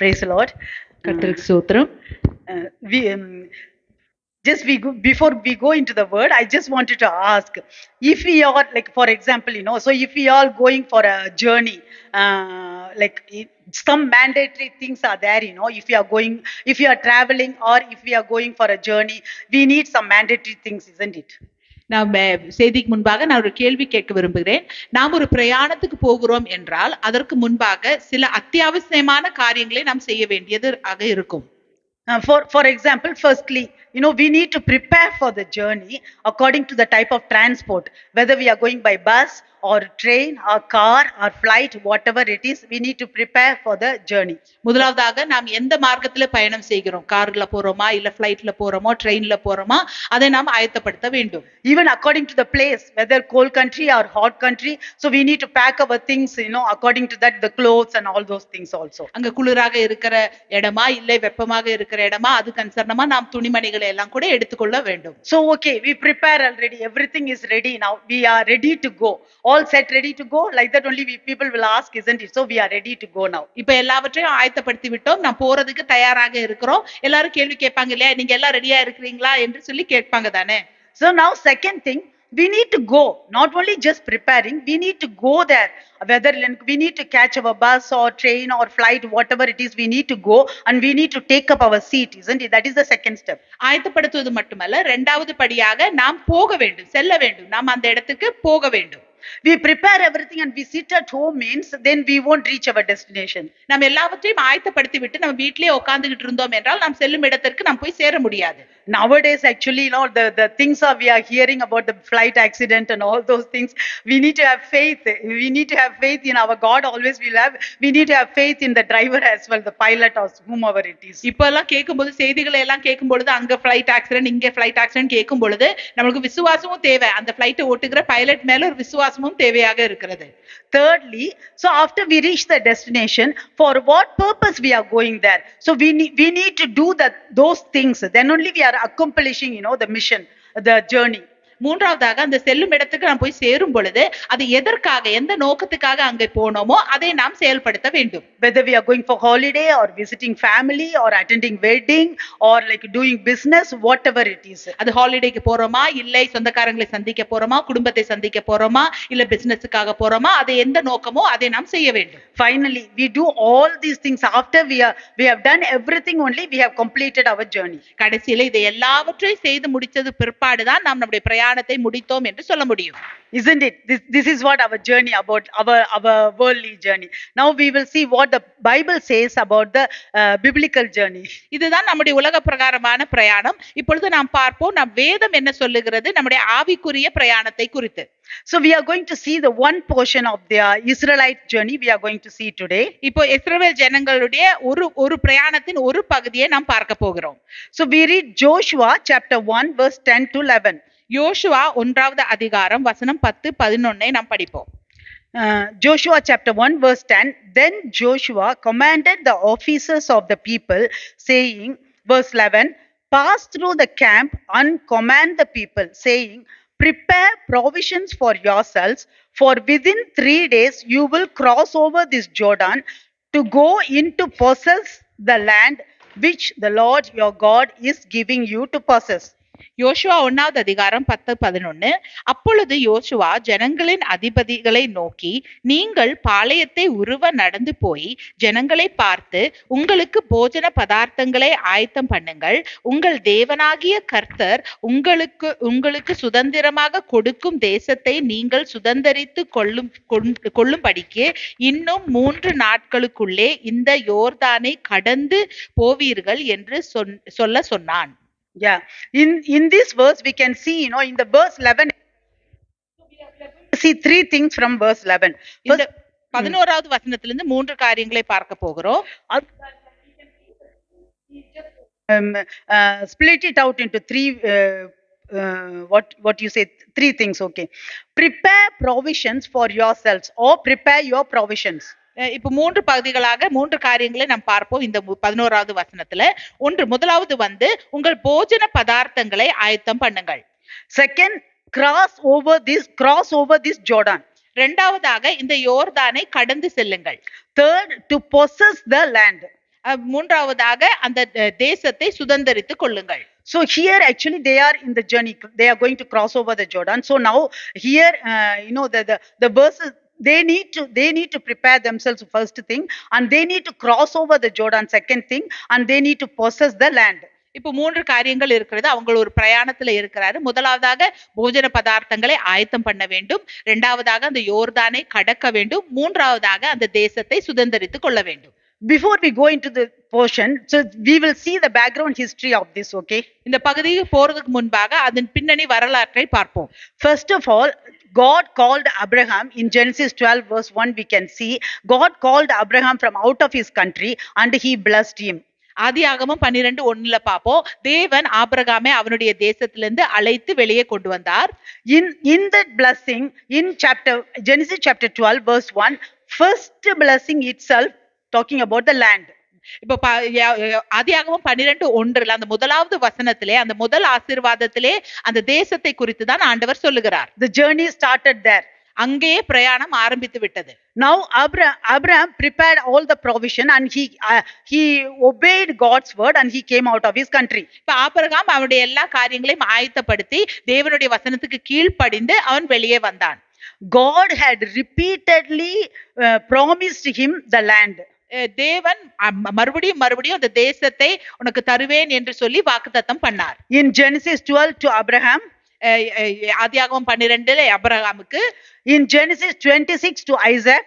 Praise the Lord. கர்த்தருக்கு ஸ்தோத்திரம். We before we go into the word, I just wanted to ask if we are like, for example, so if we are going for a journey, some mandatory things are there, if we are going, if we are traveling, or if we are going for a journey, we need some mandatory things, isn't it? நான் செய்திக்கு முன்பாக நான் ஒரு கேள்வி கேட்க விரும்புகிறேன். நாம் ஒரு பிரயாணத்துக்கு போகிறோம் என்றால் அதற்கு முன்பாக சில அத்தியாவசியமான காரியங்களை நாம் செய்ய வேண்டியது ஆக இருக்கும். For example, firstly, we need to prepare for the journey according to the type of transport, whether we are going by bus or train or car or flight, whatever it is, we need to prepare for the journey. முதலாவதாக நாம் எந்த மார்க்கத்துல பயணம் செய்கிறோம், கார்ல போறோமா இல்ல ஃளைட்ல போறோமா ட்ரெயின்ல போறோமா, அதை நாம் ஆயத்தப்படுத்த வேண்டும். Even according to the place, whether cold country or hot country, so we need to pack our things, according to that, the clothes and all those things also. அங்க குளிராக இருக்கிற இடமா இல்லை வெப்பமாக இருக்கிற இடமா அது கன்சர்னமா நாம் துணிமணிகளை எல்லாம் கூட எடுத்துக்கொள்ள வேண்டும். So okay, we prepare already, everything is ready, now we are ready to go, all set, ready to go, like that only people will ask, isn't it? So we are ready to go now. இப்ப எல்லாவற்றையும் ஆயத்தப்படுத்தி விட்டோம், நாம் போறதுக்கு தயாராக இருக்கிறோம். எல்லாரும் கேள்வி கேட்பாங்க இல்லையா, நீங்க எல்லாம் ரெடியா இருக்கிறீங்களா என்று சொல்லி கேட்பாங்க தானே. So now second thing, we need to go, not only just preparing, we need to go there, whether we need to catch our bus or train or flight, whatever it is, we need to go and we need to take up our seat, isn't it? That is the second step. ஆயத்தப்படுத்துவது மட்டுமல்ல, இரண்டாவது படியாக நாம் போக வேண்டும், செல்ல வேண்டும், நாம் அந்த இடத்துக்கு போக வேண்டும். We prepare everything and we sit at home means then we won't reach our destination. நாம் எல்லாவற்றையும் ஆயத்தப்படுத்தி விட்டு நம்ம வீட்டிலேயே உட்கார்ந்துகிட்டு இருந்தோம் என்றால் நாம் செல்லும் இடத்திற்கு நாம் போய் சேர முடியாது. Nowadays actually, the things we are hearing about the flight accident and all those things, we need to have faith, we need to have faith in our God, always we need to have faith in the driver as well, the pilot or whomever it is. இப்பெல்லாம் கேட்கும்போது, செய்திகளை எல்லாம் கேட்கும் பொழுது, அங்க flight accident இங்க flight accident கேட்கும் பொழுது நமக்கு விசுவாசமும் தேவை, அந்த ஃளைட்டை ஓட்டுகிற பைலட் மேல ஒரு விசுவாசமும் தேவையாக இருக்கிறது. Thirdly, so after we reach the destination, for what purpose we are going there, so we need to do those things, then only we are accomplishing, the mission, the journey. மூன்றாவதாக அந்த செல்லும் இடத்துக்கு நாம் போய் சேரும் பொழுது அது எதற்காக, எந்த நோக்கத்துக்காக அங்கே போனோமோ அதை நாம் செயல்படுத்த வேண்டும். Whether we are going for holiday or visiting family or attending wedding or like doing business, whatever it is. அது ஹாலிடேக்கு போறோமா, இல்லை சொந்தக்காரங்களை சந்திக்க போறோமா, குடும்பத்தை சந்திக்க போறோமா, இல்ல பிசினஸுக்காக போறோமா, அது எந்த நோக்கமோ அதை நாம் செய்ய வேண்டும். Finally, we do all these things after we have done everything, only we have completed our journey. கடைசியில இதை எல்லாவற்றையும் செய்து முடிச்சது பிற்பாடுதான் நாம் நம்முடைய பிரயாணத்தை முடித்தோம் என்று சொல்ல முடியும். Isn't it? This is what our journey about, our worldly journey. Now we will see what the Bible says about the biblical journey. இதுதான் நம்முடைய உலக பிரகாரமான பிரயாணம். இப்பொழுது நாம் பார்ப்போம் நம் வேதம் என்ன சொல்லுகிறது நம்முடைய ஆவிக்குரிய பிரயாணத்தை குறித்து. So we are going to see the one portion of the Israelite journey we are going to see today. இப்போ இஸ்ரவேல் ஜனங்களுடைய ஒரு பிரயாணத்தின் ஒரு பகுதியை நாம் பார்க்க போகிறோம். So we read Joshua chapter 1 verse 10 to 11. யோசுவா 1வது அதிகாரம் வசனம் 10-11 நாம் படிப்போம். Joshua chapter 1 verse 10, then Joshua commanded the officers of the people, saying, verse 11, pass through the camp and command the people, saying, prepare provisions for yourselves, for within 3 days you will cross over this Jordan to go in to possess the land which the Lord your God is giving you to possess. யோசுவா 1வது அதிகாரம் 10-11. அப்பொழுது யோசுவா ஜனங்களின் அதிபதிகளை நோக்கி, நீங்கள் பாளையத்தை உருவ நடந்து போய் ஜனங்களை பார்த்து உங்களுக்கு போஜன பதார்த்தங்களை ஆயத்தம் பண்ணுங்கள், உங்கள் தேவனாகிய கர்த்தர் உங்களுக்கு சுதந்திரமாக கொடுக்கும் தேசத்தை நீங்கள் சுதந்தரித்து கொள்ளும்படிக்கு இன்னும் 3 நாட்களுக்குள்ளே இந்த யோர்தானை கடந்து போவீர்கள் என்று சொல்ல சொன்னான். Yeah, in this verse we can see, in the verse 11, see 3 things from verse 11. இந்த 11வது வசனத்திலிருந்து 3 காரியங்களை பார்க்க போகிறோம். Split it out into 3 what you say, 3 things. Okay, prepare provisions for yourselves, or prepare your provisions. இப்ப 3 பகுதிகளாக 3 காரியங்களை நாம் பார்ப்போம் இந்த 11வது வசனத்துல. முதலாவது உங்கள் போஜன பதார்த்தங்களை ஆயத்தம் பண்ணுங்கள். Second, cross over this Jordan. இரண்டாவதாக இந்த யோர்தானை கடந்து செல்லுங்கள். Third, to possess the land. மூன்றாவதாக அந்த தேசத்தை சுதந்தரித்துக் கொள்ளுங்கள். So here actually they are in the journey. They are going to cross over the Jordan. So now here, the verses, they need to prepare themselves, first thing, and they need to cross over the Jordan, second thing, and they need to possess the land. இப்போ மூன்று காரியங்கள் இருக்கிறது. அவங்க ஒரு பிரயாணத்துல இருக்கிறாரு. முதலாவதாக போஜன பதார்த்தங்களை ஆயத்தம் பண்ண வேண்டும். இரண்டாவதாக அந்த யோர்தானை கடக்க வேண்டும். மூன்றாவதாக அந்த தேசத்தை சுதந்தரித்துக் கொள்ள வேண்டும். Before we go into the portion, so we will see the background history of this, okay? இந்த பகுதிக்கு போறதுக்கு முன்பாக அதன் பின்னணி வரலாற்றை பார்ப்போம். First of all, God called Abraham in Genesis 12 verse 1. We can see God called Abraham from out of his country and he blessed him. ஆதியாகமம் 12:1 பாப்போம். தேவன் ஆபிரகாமை அவனுடைய தேசத்திலிருந்து அழைத்து வெளியே கொண்டு வந்தார். In that blessing, in Genesis chapter 12 verse 1, first blessing itself talking about the land. இப்போ ஆதியாகமம் 12:1 அந்த முதலாவது வசனத்திலே, அந்த முதல் ஆசீர்வாதத்திலே அந்த தேசத்தை குறித்து தான் ஆண்டவர் சொல்லுகிறார். The journey started there. அங்கேயே பிரயாணம் ஆரம்பித்து விட்டது. Now Abraham prepared all the provision and he obeyed God's word and he came out of his country. இப்ப ஆபிரகாம் அவனுடைய எல்லா காரியங்களையும் ஆயத்தப்படுத்தி தேவனுடைய வசனத்துக்கு கீழ்ப்படிந்து அவன் வெளியே வந்தான். God had repeatedly promised him the land. தேவன் மறுபடியும் அந்த தேசத்தை உனக்கு தருவேன் என்று சொல்லி வாக்குத்தத்தம் பண்ணார். In Genesis 12 to Abraham, ஆதியாகமம் 12 ஆபிரகாமுக்கு, in Genesis 26 to Isaac,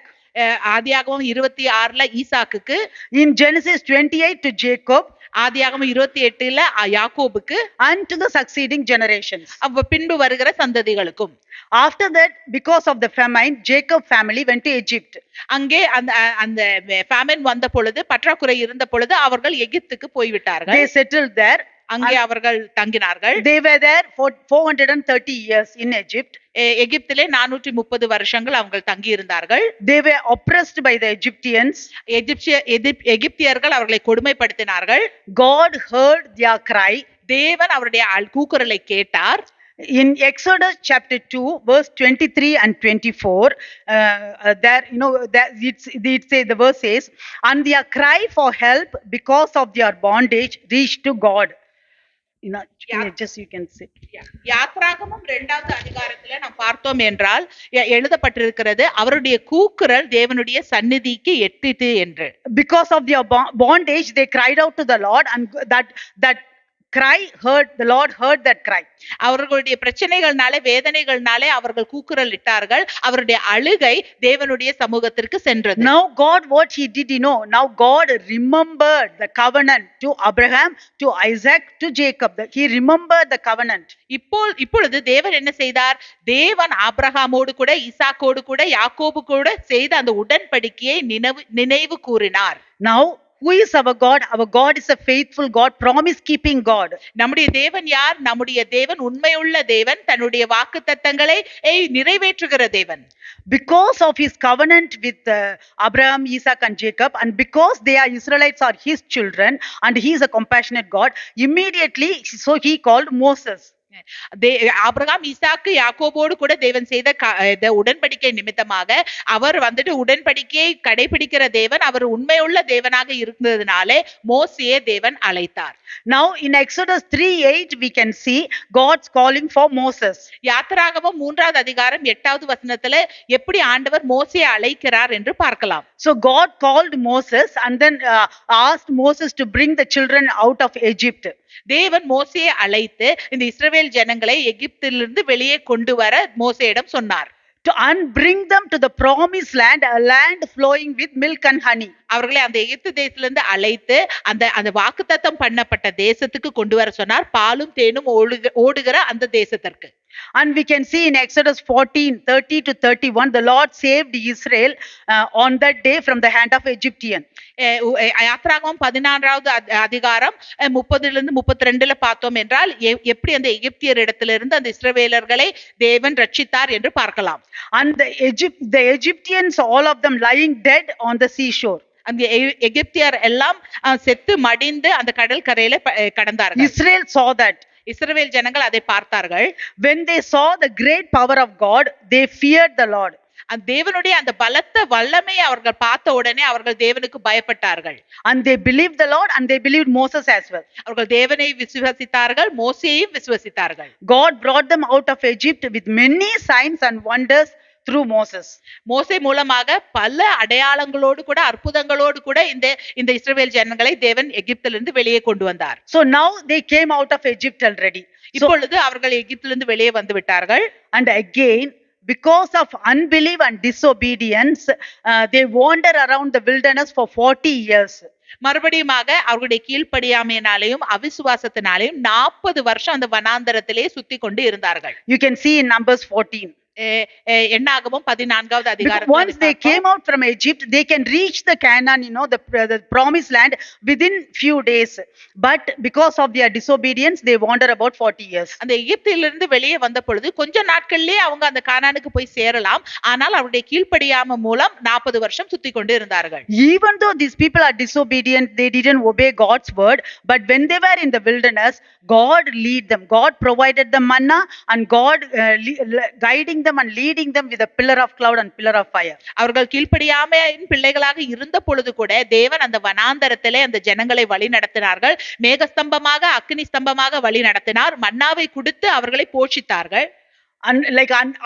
ஆதியாகமம் 26 ஈசாக்குக்கு, in Genesis 28 to Jacob, ஆதியாகமம் 28 யாக்கோபுக்கு, and to the succeeding generations. பின்பு வருகிற சந்ததிகளுக்கும். After that, because of the famine, Jacob family went to Egypt. அங்கே அந்த famine வந்த பொழுது, பற்றாக்குறை இருந்த பொழுது அவர்கள் எகிப்துக்கு போய்விட்டார்கள். They settled there. அங்கே அவர்கள் தங்கினார்கள். They were there for 430 years in Egypt. எகிப்திலே 430 வருஷங்கள் அவங்க தங்கி இருந்தார்கள். They were oppressed by the Egyptians. எகிப்தியர்கள் அவர்களை கொடுமைப்படுத்தினார்கள். God heard their cry. தேவன் அவருடைய கூக்குரலை கேட்டார். In Exodus chapter 2 verse 23 and 24, there the verse says, and their cry for help because of their bondage reached to God. Just you can say. யாத்ராகமம் 2வது அதிகாரத்துல நாம் பார்த்தோம் என்றால் எழுதப்பட்டிருக்கிறது, அவருடைய கூக்குரல் தேவனுடைய சந்நிதிக்கு எட்டிட்டு என்று. Because of their bondage they cried out to the Lord, and that cry heard, the Lord heard that cry. அவர்களுடைய பிரச்சனைகள்னாலே, வேதனைகள்னாலே அவர்கள் கூக்குரல் இட்டார்கள். அவருடைய அழுகை தேவனுடைய சமூகத்திற்கு சென்றது. Now God, what he did, now God remembered the covenant to Abraham, to Isaac, to Jacob. He remembered the covenant. இப்பொழுது தேவன் என்ன செய்தார்? தேவன் ஆபிரகாமோடு கூட, ஈசாக்கோடு கூட, யாக்கோபு கூட செய்த அந்த உடன்படிக்கையை நினைவு கூறினார். Now who is our God? Our God is a faithful God, promise keeping God. நம்முடைய தேவன் யார்? நம்முடைய தேவன் உண்மையுள்ள தேவன், தன்னுடைய வாக்குத்தத்தங்களை நிறைவேற்றுகிற தேவன். Because of his covenant with Abraham, Isaac and Jacob, and because they are Israelites, are his children, and he is a compassionate God, immediately so he called Moses. Abraham, Isaac, யாக்கோபோடு கூட தேவன் செய்த உடன்படிக்கை நிமித்தமாக அவர் வந்துட்டு உடன்படிக்கையை கடைபிடிக்கிற தேவன், அவர் உண்மையுள்ள தேவனாக இருந்ததினாலே மோசேயை தேவன் அழைத்தார். Now in Exodus 3:8 we can see God's calling for Moses. யாத்திராகமம் 3வது அதிகாரம் 8வது வசனத்துல எப்படி ஆண்டவர் மோசேயை அழைக்கிறார் என்று பார்க்கலாம். So God called Moses and then asked Moses to bring the children out of Egypt. தேவன் மோசேயை அழைத்து இந்த இஸ்ரவேல் ஜனங்களை எகிப்திலிருந்து வெளியே கொண்டு வர மோசேயிடம் சொன்னார். And bring them to the promised land, a land flowing with milk and honey. அவர்களை அந்த எகிப்து தேசத்திலிருந்து அழைத்து அந்த வாக்குத்தத்தம் பண்ணப்பட்ட தேசத்துக்கு கொண்டு வர சொன்னார், பாலும் தேனும் ஓடுகிற அந்த தேசத்திற்கு. And we can see in Exodus 14:30 to 31, the Lord saved Israel on that day from the hand of Egyptian. யாத்ராகமம் 14வது அதிகாரம் 30லிருந்து 32 பார்த்தோம் என்றால் எப்படி அந்த எகிப்தியர் இடத்திலிருந்து அந்த இஸ்ரவேலர்களை தேவன் ரட்சித்தார் என்று பார்க்கலாம். And the Egyptians, all of them lying dead on the seashore. அந்த எகிப்தியர் எல்லாம் செத்து மடிந்து அந்த கடல் கரையில கடந்தார்கள். Israel saw that. இஸ்ரவேல் ஜனங்கள் அதை பார்த்தார்கள். When they saw the great power of God, they feared the Lord. அந்த தேவனுடைய அந்த பலத்த வல்லமையை அவர்கள் பார்த்த உடனே அவர்கள் தேவனுக்கு பயப்பட்டார்கள். And they believed the Lord and they believed Moses as well. அவர்கள் தேவனை விசுவசித்தார்கள், மோசேயையும் விசுவசித்தார்கள். God brought them out of Egypt with many signs and wonders through Moses. மோசே மூலமாக பல அடையாளங்களோடு கூட அற்புதங்களோடு கூட இந்த இந்த இஸ்ரவேல் ஜனங்களை தேவன் எகிப்திலிருந்து வெளியே கொண்டு வந்தார். So now they came out of Egypt already. இப்பொழுது அவர்கள் எகிப்திலிருந்து வெளியே வந்து விட்டார்கள். And again, because of unbelief and disobedience, they wander around the wilderness for 40 years. மறுபடியுமாக அவர்களுடைய கீழ்ப்படியாமையினாலேயும் அவிசுவாசத்தினாலேயும் 40 வருஷம் அந்த வனாந்தரத்திலே சுத்தி கொண்டு இருந்தார்கள். You can see in Numbers 14. என்னாகமம் 14வது Once அதிகாரத்தில் they came out from Egypt, they can reach the Canaan, the promised land within few days. But because of their disobedience, they wander about 40 years. அந்த எகிப்திலிருந்து வெளியே வந்த பொழுது கொஞ்ச நாட்கள்லயே அவங்க அந்த கானானுக்கு போய் சேரலாம். ஆனால் அவருடைய கீழ்ப்படியாமை மூலம் 40 வருஷம் சுத்தி கொண்டு இருந்தார்கள். Even though these people are disobedient, they didn't obey God's word. But when they were in the wilderness, God lead them. God provided them manna and God guiding them and leading them with a pillar of cloud and pillar of fire. அவர்கள் கீழ்ப்படியாமையின் பிள்ளைகளாக இருந்த பொழுது கூட தேவன் அந்த வனாந்தரத்திலே அந்த ஜனங்களை வழி நடத்தினார்கள். மேகஸ்தம்பமாக அக்னி ஸ்தம்பமாக வழி நடத்தினார். மன்னாவை கொடுத்து அவர்களை போஷித்தார்கள். And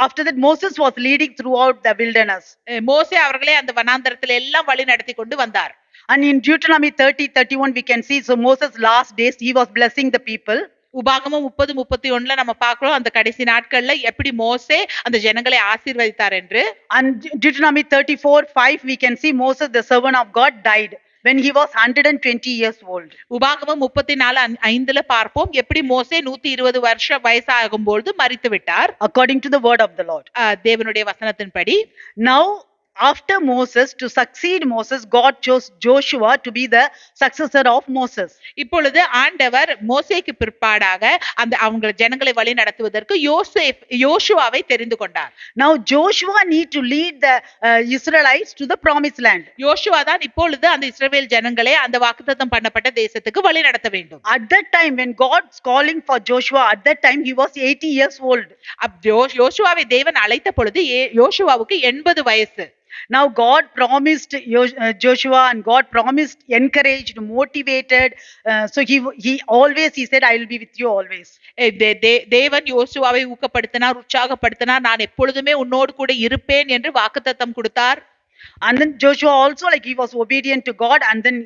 after that Moses was leading throughout the wilderness. மோசே அவர்களை அந்த வனாந்தரத்திலே எல்லாம் வழி நடத்தி கொண்டு வந்தார். And in Deuteronomy 30:31 we can see, so Moses last days he was blessing the people. உபாகமம் 30:31 நம்ம பார்க்கிறோம் அந்த கடைசி நாட்கள்ல எப்படி மோசே அந்த ஜனங்களை ஆசீர்வதித்தார் என்று. And Deuteronomy 34:5 we can see Moses the servant of God died when he was 120 years old. உபாகமம் 34:5 பார்ப்போம் எப்படி மோசே 120 வருஷம் வயசாகும் பொழுது மரித்து விட்டார். According to the word of the Lord. தேவனுடைய வசனத்தின்படி. Now after Moses, to succeed Moses, God chose Joshua to be the successor of Moses. இப்பொழுது ஆண்டவர் மோசேக்கு பிற்பாடாக அந்த அவங்க ஜனங்களை வழி நடத்துவதற்கு யோசுவாவை தெரிந்து கொண்டார். Now Joshua need to lead the Israelites to the promised land. யோசுவா தான் இப்பொழுது அந்த இஸ்ரவேல் ஜனங்களை அந்த வாக்குத்தத்தம் பண்ணப்பட்ட தேசத்துக்கு வழி நடத்த வேண்டும். At that time when God's calling for Joshua, at that time he was 80 years old. யோசுவாவை தேவன் அழைத்த பொழுது யோசுவாவுக்கு 80 வயசு. Now God promised Joshua and God promised, encouraged, motivated. So he always he said, I will be with you always. தேவன் யோசுவாவை ஊக்கப்படுத்தினார், உற்சாகப்படுத்தினார். நான் எப்பொழுதுமே உன்னோடு கூட இருப்பேன் என்று வாக்குத்தத்தம் கொடுத்தார். And then Joshua also, like, he was obedient to God, and then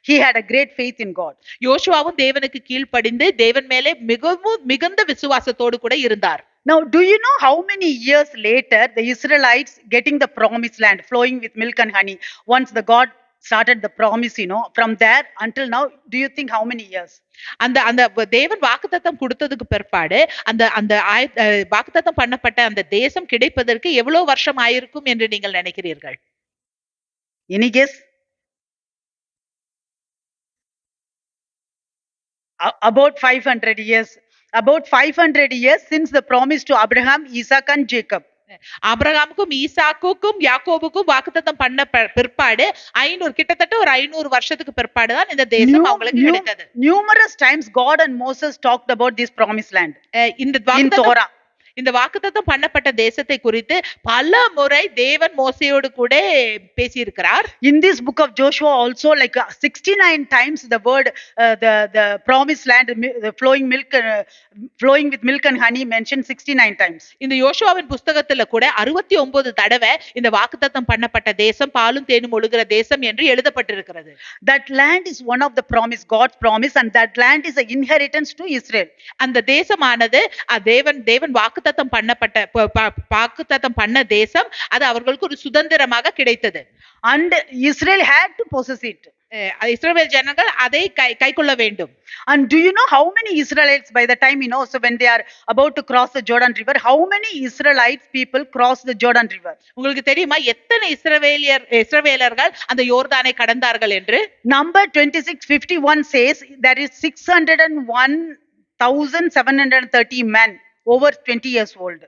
he had a great faith in God. யோசுவாவும் தேவனுக்கு கீழ்ப்படிந்து தேவன் மேலே மிகுந்த விசுவாசத்தோடு கூட இருந்தார். Now, do you know how many years later the Israelites getting the promised land flowing with milk and honey? Once the God started the promise, from there until now, do you think how many years? அந்த தேவன் வாக்குத்தத்தம் கொடுத்ததுக்கு பிற்பாடு அந்த வாக்குத்தத்தம் பண்ணப்பட்ட அந்த தேசம் கிடைப்பதற்கு எவ்வளவு வருஷம் ஆயிருக்கும் என்று நீங்கள் நினைக்கிறீர்கள்? Any guess? About 500 years. About 500 years since the promise to Abraham, Isaac and Jacob. ஆபிரகாமுக்கும் ஈசாக்குக்கும் யாக்கோபுக்கும் வாக்குத்தத்தம் பண்ண பிற்பாடு கிட்டத்தட்ட ஒரு 500 வருஷத்துக்கு பிற்பாடு தான் இந்த தேசம் அவங்களுக்கு கிடைத்தது. Numerous times God and Moses talked about this promised land in Torah. இந்த வாக்குத்தத்தம் பண்ணப்பட்ட தேசத்தை குறித்து பல முறை தேவன் மோசேயோடு கூட பேசி இருக்கிறார். In this book of Joshua also, like 69 times the word the promised land, the flowing with milk and honey mentioned 69 times. இந்த யோசுவாவின் புத்தகத்துல கூட 69 தடவை இந்த வாக்குத்தத்தம் பண்ணப்பட்ட தேசம் பாலும் தேனும் ஒழுகிற தேசம் என்று எழுதப்பட்டிருக்கிறது. That land is one of the promise, God's promise, and that land is an inheritance to Israel. அந்த தேசமானது தேவன் வாக்குத்தத்தம் பண்ண தேசம், அது அவர்களுக்கு ஒரு சுதந்திரமாக கிடைத்தது. And Israel had to possess it. இஸ்ரவேல் ஜனங்கள் அதை கைக்கொள்ள வேண்டும். And do you know how many Israelites by the time, so when they are about to cross the Jordan River, how many Israelites people cross the Jordan River? உங்களுக்கு தெரியுமா எத்தனை இஸ்ரவேலர்கள் அந்த யோர்தானை கடந்தார்கள் என்று? Number 26:51 says there is 601,730 men over 20 years old.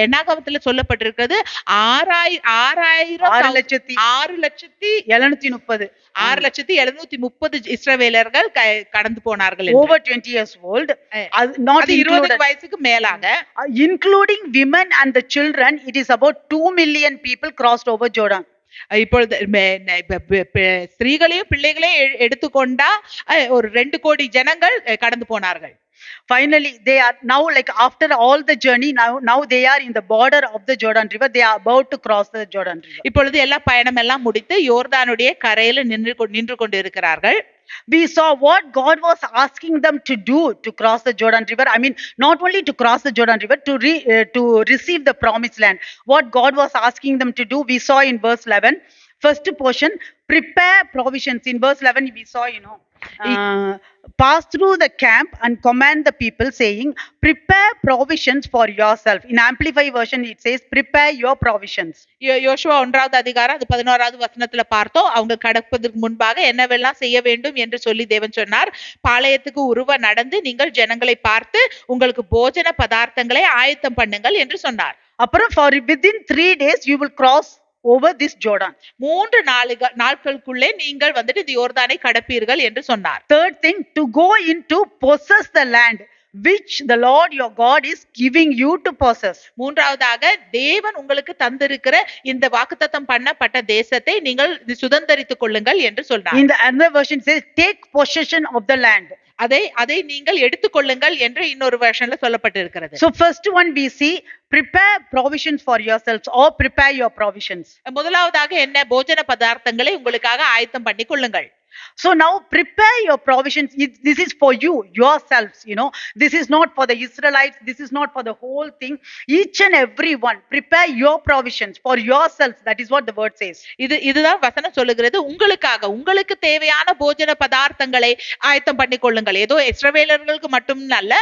எண்ணாகமத்துல சொல்லப்பட்டிருக்கிறது 6,730 6,730 இஸ்ரவேலர்கள் கடந்து போனார்கள் என்று. over 20 years old, not அது 20 included, வயசுக்கு மேலாக including women and the children. It is about 2 million people crossed over Jordan. இப்பொழுது ஸ்திரீகளையும் பிள்ளைகளையும் எடுத்துக்கொண்டா ஒரு 2 கோடி ஜனங்கள் கடந்து போனார்கள். Finally, they are now, like after all the journey, now they are in the border of the Jordan River. They are about to cross the Jordan River. இப்பொழுது எல்லா பயணம் எல்லாம் முடித்து யோர்தானுடைய கரையில நின்று கொண்டு இருக்கிறார்கள். We saw what God was asking them to do to cross the Jordan River. I mean, not only to cross the Jordan River, to receive the promised land. What God was asking them to do, we saw in verse 11. First portion, prepare provisions. In verse 11, we saw, pass through the camp and command the people, saying, prepare provisions for yourself. In Amplified version, it says, prepare your provisions. யோசுவா 1வது அதிகாரம் அது 11வது வசனத்துல பார்த்தோம். அவங்க கடப்பதற்கு முன்பாக என்னவெல்லாம் செய்ய வேண்டும் என்று சொல்லி தேவன் சொன்னார். பாளையத்துக்கு உருவ நடந்து நீங்கள் ஜனங்களை பார்த்து உங்களுக்கு போஜன பதார்த்தங்களை ஆயத்தம் பண்ணுங்கள் என்று சொன்னார். அப்புறம் for within 3 days you will cross over this Jordan. 3 நாட்களுக்குள்ளே நீங்கள் வந்துட்டு இந்த யோர்தானை கடப்பீர்கள் என்று சொன்னார். Third thing, to go into possess the land which the Lord your God is giving you to possess. மூன்றாவதாக தேவன் உங்களுக்கு தந்திருக்கிற இந்த வாக்குத்தத்தம் பண்ணப்பட்ட தேசத்தை நீங்கள் சுதந்தரித்துக் கொள்ளுங்கள் என்று சொன்னார். In the other version says, take possession of the land. அதை நீங்கள் எடுத்துக்கொள்ளுங்கள் என்று இன்னொரு வெர்ஷன்ல சொல்லப்பட்டிருக்கிறது. So first one we see, prepare provisions for yourselves or prepare your provisions. முதலாவதாக என்ன, போஜன பதார்த்தங்களை உங்களுக்காக ஆயத்தம் பண்ணி கொள்ளுங்கள். So now prepare your provisions. This is for you, yourselves, This is not for the Israelites. This is not for the whole thing. Each and every one, prepare your provisions for yourselves. That is what the word says. இதுதான் வசனம் சொல்லுகிறது. உங்களுக்கு தேவையான போஜன பதார்த்தங்களை ஆயத்தம் பண்ணி கொள்ளுங்கள். ஏதோ இஸ்ரவேலர்களுக்கு மட்டும் அல்ல,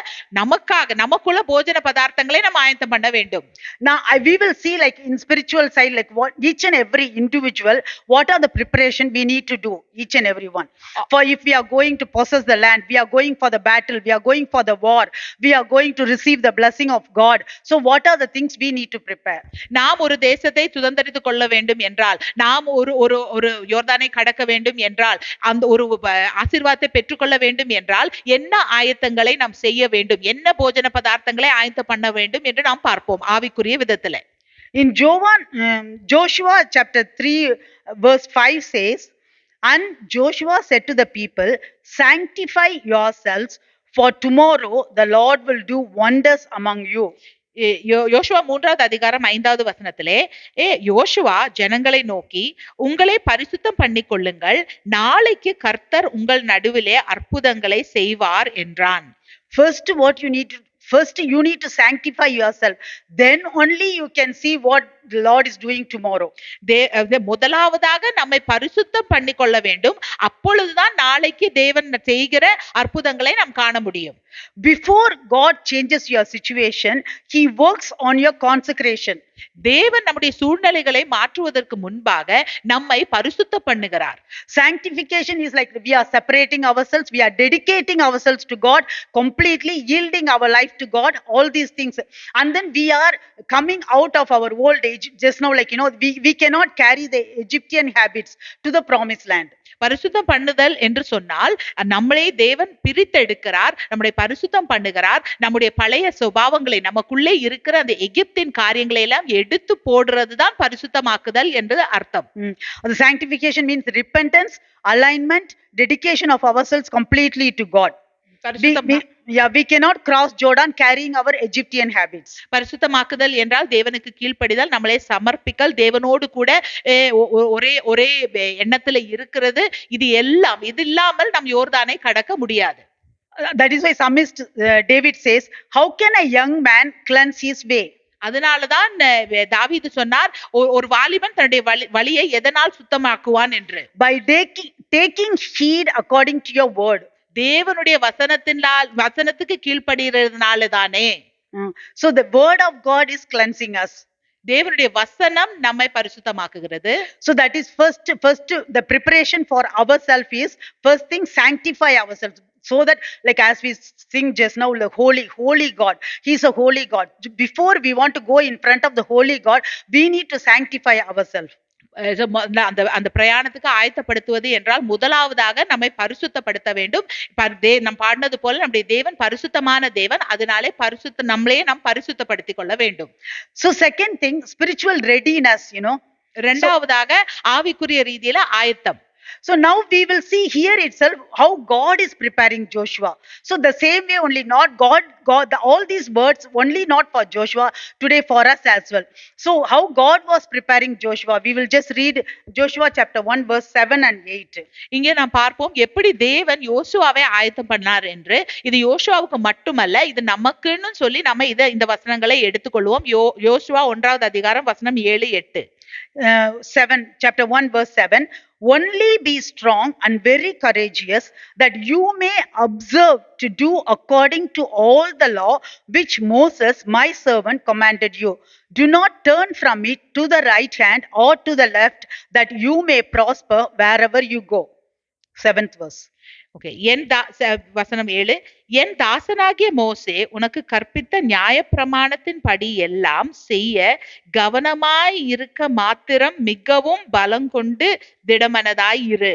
நமக்குள்ள போஜன பதார்த்தங்களை நம்ம ஆயத்தம் பண்ண வேண்டும். Now we will see, like in spiritual side, like what each and every individual, what are the preparation we need to do, each and every one. For if we are going to possess the land, we are going for the battle, we are going for the war, we are going to receive the blessing of God. So what are the things we need to prepare? நாம் ஒரு தேசத்தை சுதந்தரித்துக் கொள்ள வேண்டும் என்றால், நாம் ஒரு யோர்தானை கடக்க வேண்டும் என்றால், அந்த ஒரு ஆசீர்வாதத்தை பெற்றுக்கொள்ள வேண்டும் என்றால் என்ன ஆயத்தங்களை நாம் செய்ய வேண்டும், என்ன போஜன பதார்த்தங்களை ஆயத்தம் பண்ண வேண்டும் என்று நாம் பார்ப்போம் ஆவிக்குரிய விதத்துல. In Joshua chapter 3 verse 5 says, and Joshua said to the people, sanctify yourselves, for tomorrow the Lord will do wonders among you. யோசுவா 3வது அதிகாரம் 5வது வசனத்திலே, யோசுவா ஜனங்களை நோக்கி உங்களை பரிசுத்தம் பண்ணி கொள்ளுங்கள், நாளைக்கு கர்த்தர் உங்கள் நடுவிலே அற்புதங்களை செய்வார் என்றான். First you need to sanctify yourself, then only you can see what the Lord is doing tomorrow. முதலாவதாக நம்மை பரிசுத்தம் பண்ணி கொள்ள வேண்டும். அப்பொழுதுதான் நாளைக்கு தேவன் செய்கிற அற்புதங்களை நாம் காண முடியும். Before God changes your situation, he works on your consecration. தேவன் நம்முடைய சூழ்நிலைகளை மாற்றுவதற்கு முன்பாக நம்மை பரிசுத்த பண்ணுகிறார். Sanctification is like we are separating ourselves, we are dedicating ourselves to God, completely yielding our life to God, all these things. And then we are coming out of our old age. Just now, like, we cannot carry the Egyptian habits to the promised land. பரிசுத்தம் பண்ணுதல் என்று சொன்னால் நம்மளை தேவன் பிரித்தெடுக்கிறார், நம்முடைய பரிசுத்தம் பண்ணுகிறார், நம்முடைய பழைய சுபாவங்களை, நமக்குள்ளே இருக்கிற அந்த எகிப்தின் காரியங்களை எல்லாம் எடுத்து போடுறதுதான் பரிசுத்தமாக்குதல் என்று அர்த்தம். The sanctification means repentance, alignment, dedication of ourselves completely to God. We cannot cross Jordan carrying our Egyptian habits. பரிசுத்தமாக்குதல் என்றால் தேவனுக்கு கீழ்ப்படிதல், நம்மளை சமர்ப்பிக்கல், தேவனோடு கூட ஒரே எண்ணத்துல இருக்கிறது. இது இல்லாமல் நம் யோர்தானை கடக்க முடியாது. That is why psalmist David says, how can a young man cleanse his way? அதனாலதான் தாவீது சொன்னார், ஒரு வாலிபன் தன்னுடைய வழியை எதனால் சுத்தமாக்குவான் என்று. By taking heed according to your word. தேவனுடைய வசனத்துக்கு கீழ்ப்படுகிறதுனால தானே. So the word of God is cleansing us. தேவனுடைய வசனம் நம்மை பரிசுத்தமாக்குகிறது. So that is first the preparation for ourselves is, first thing, sanctify ourselves. So that, like as we sing just now, the holy God, he's a holy God. Before we want to go in front of the holy God, we need to sanctify ourselves. அந்த அந்த பிரயாணத்துக்கு ஆயத்தப்படுத்துவது என்றால் முதலாவதாக நம்மை பரிசுத்தப்படுத்த வேண்டும். நம் பாடினது போல நம்முடைய தேவன் பரிசுத்தமான தேவன், அதனாலே நம்மளையே நாம் பரிசுத்தப்படுத்திக் கொள்ள வேண்டும். So second thing, spiritual readiness, இரண்டாவதாக ஆவிக்குரிய ரீதியில ஆயத்தம். So now we will see here itself how God is preparing Joshua. So the same way only, not God, all these words only not for Joshua, today for us as well. So how God was preparing Joshua, we will just read Joshua chapter 1 verse 7 and 8. இங்கே நாம் பார்ப்போம் எப்படி தேவன் யோசுவாவை ஆயத்தம் பண்ணார் என்று. இது யோசுவாவுக்கு மட்டுமல்ல, இது நமக்குன்னு சொல்லி நம்ம இந்த வசனங்களை எடுத்துக்கொள்வோம். யோசுவா 1வது அதிகாரம் வசனம் 7, 8. 7, chapter 1 verse 7. Only be strong and very courageous, that you may observe to do according to all the law which Moses my servant commanded you. Do not turn from it to the right hand or to the left, that you may prosper wherever you go. 7th verse. Okay, வசனம் 7. என் தாசனாகிய மோசே உனக்கு கற்பித்த நியாயப்பிரமாணத்தின் படி எல்லாம் செய்ய கவனமாய் இருக்க மாத்திரம் மிகவும் பலங்கொண்டு திடமனதாய் இரு.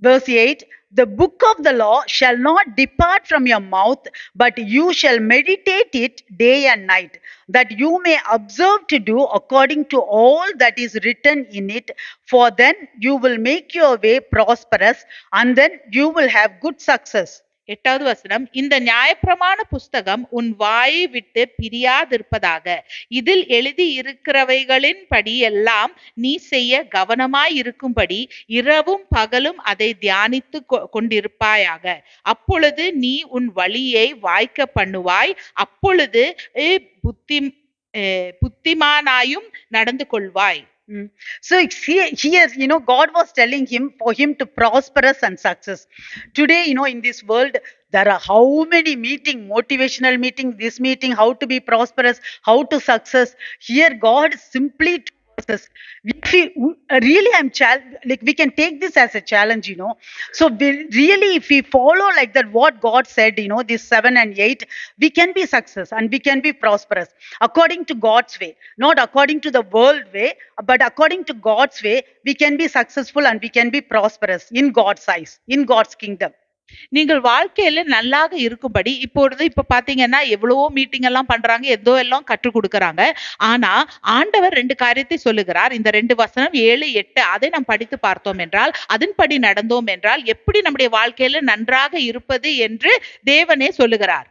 Verse 8. The book of the law shall not depart from your mouth, but you shall meditate it day and night, that you may observe to do according to all that is written in it. For then you will make your way prosperous, and then you will have good success. 8வது வசனம். இந்த நியாயப்பிரமாண புஸ்தகம் உன் வாயை விட்டு பிரியாதிருப்பதாக. இதில் எழுதி இருக்கிறவைகளின் படி எல்லாம் நீ செய்ய கவனமாய் இருக்கும்படி இரவும் பகலும் அதை தியானித்து கொண்டிருப்பாயாக. அப்பொழுது நீ உன் வழியை வாய்க்க பண்ணுவாய். அப்பொழுது புத்திமானாயும் நடந்து கொள்வாய். So here, God was telling him for him to prosperous and success. Today, in this world, there are how many motivational meeting, this meeting, how to be prosperous, how to success. Here, God simply really we can take this as a challenge. So really, if we follow like that what God said, this 7 and 8, we can be success and we can be prosperous according to God's way, not according to the world way, but according to God's way. We can be successful and we can be prosperous in God's eyes, in God's kingdom. நீங்கள் வாழ்க்கையில நல்லாக இருக்கும்படி இப்ப பாத்தீங்கன்னா எவ்வளவோ meeting எல்லாம் பண்றாங்க, ஏதோ எல்லாம் கற்றுக் கொடுக்கறாங்க. ஆனா ஆண்டவர் 2 காரியத்தை சொல்லுகிறார். இந்த 2 வசனம் 7, 8 அதை நாம் படித்து பார்த்தோம் என்றால், அதன்படி நடந்தோம் என்றால் எப்படி நம்முடைய வாழ்க்கையில நன்றாக இருப்பது என்று தேவனே சொல்லுகிறார்.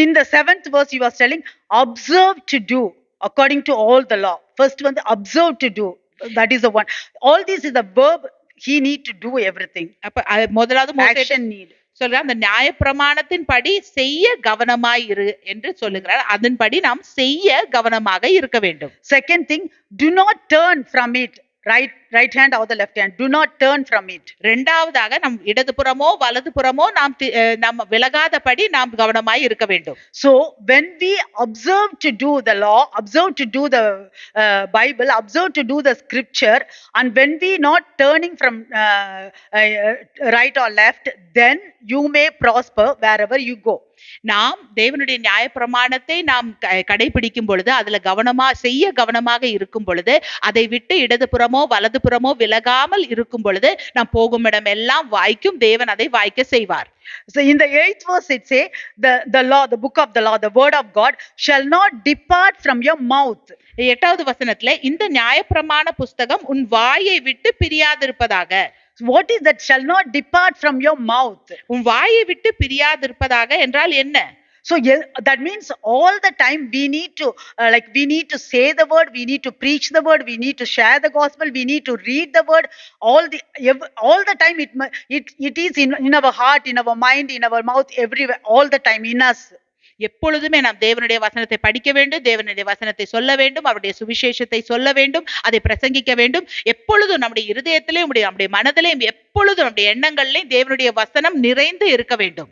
In the 7th verse he was telling, observe to do according to all the law. First one, observe to do, that is the one. All this is the verb. He need to do everything. முதலாவது action need. சொல்ற அந்த நியாயப்பிரமாணத்தின் படி செய்ய கவனமாய் இரு என்று சொல்லுகிறார். அதன்படி நாம் செய்ய கவனமாக இருக்க வேண்டும். Second thing, do not turn from it, right hand or the left hand. Do not turn from it. இரண்டாவதாக நம் இடதுபுறமோ வலதுபுறமோ நாம் விலகாதபடி நாம் கவனமாய் இருக்க வேண்டும். So when we observe to do the law, observe to do the Bible, observe to do the scripture, and when we not turning from right or left, then you may prosper wherever you go. நாம் தேவனுடைய நியாயப்பிரமாணத்தை நாம் கடைபிடிக்கும் பொழுது, அதுல கவனமாக இருக்கும் பொழுது, அதை விட்டு இடதுபுறமோ வலதுபுறமோ விலகாமல் இருக்கும் பொழுது நாம் போகும் இடம் எல்லாம் வாய்க்கும். தேவன் அதை வாய்க்க செய்வார். So in the 8th verse it say, the law, the book of the law, the word of God shall not depart from your mouth. 8வது வசனத்துல இந்த நியாயப்பிரமாண புஸ்தகம் உன் வாயை விட்டு பிரியாதிருப்பதாக. What is that shall not depart from your mouth? உன் வாயை விட்டு பிரியாதிருப்பதாக என்றால் என்ன? So that means all the time we need to we need to say the word, we need to preach the word, we need to share the gospel, we need to read the word. All the time it is in our heart, in our mind, in our mouth, everywhere, all the time in us. எப்பொழுதுமே நாம் தேவனுடைய வசனத்தை படிக்க வேண்டும், தேவனுடைய வசனத்தை சொல்ல வேண்டும், அவருடைய சுவிசேஷத்தை சொல்ல வேண்டும், அதை பிரசங்கிக்க வேண்டும். எப்பொழுதும் நம்முடைய இருதயத்திலேயும் நம்முடைய மனதிலேயும் எப்பொழுதும் நம்முடைய எண்ணங்களிலேயும் தேவனுடைய வசனம் நிறைந்து இருக்க வேண்டும்.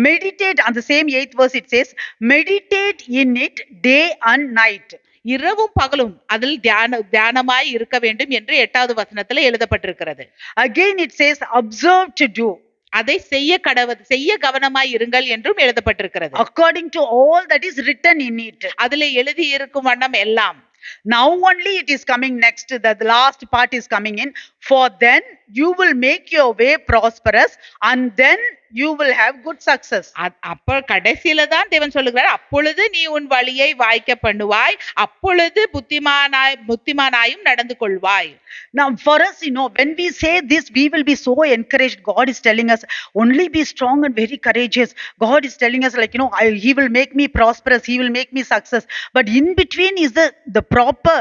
Meditate, on the same 8th verse it says, meditate in it day and night. இரவும் பகலும் அதில் தியானமாய் இருக்க வேண்டும் என்று 8வது வசனத்துல எழுதப்பட்டிருக்கிறது. Again it says observe to do. அதை செய்ய கவனமாய் இருங்கள் என்றும் எழுதப்பட்டிருக்கிறது. according to all that is written in it. அதிலே எழுதி இருக்கும் வண்ணம் எல்லாம். Now only it is coming next, the last part is coming in. For then you will make your way prosperous, and then you will have good success. அப்ப கடைசியில தான் தேவன் சொல்லுகிறார், அப்பொழுது நீ உன் வழியை வாய்க்க பண்ணுவாய், அப்பொழுது புத்திமானாயும் நடந்து கொள்வாய். Now for us, when we say this, we will be so encouraged. God is telling us only be strong and very courageous. God is telling us like, he will make me prosperous, he will make me success. But in between is the proper,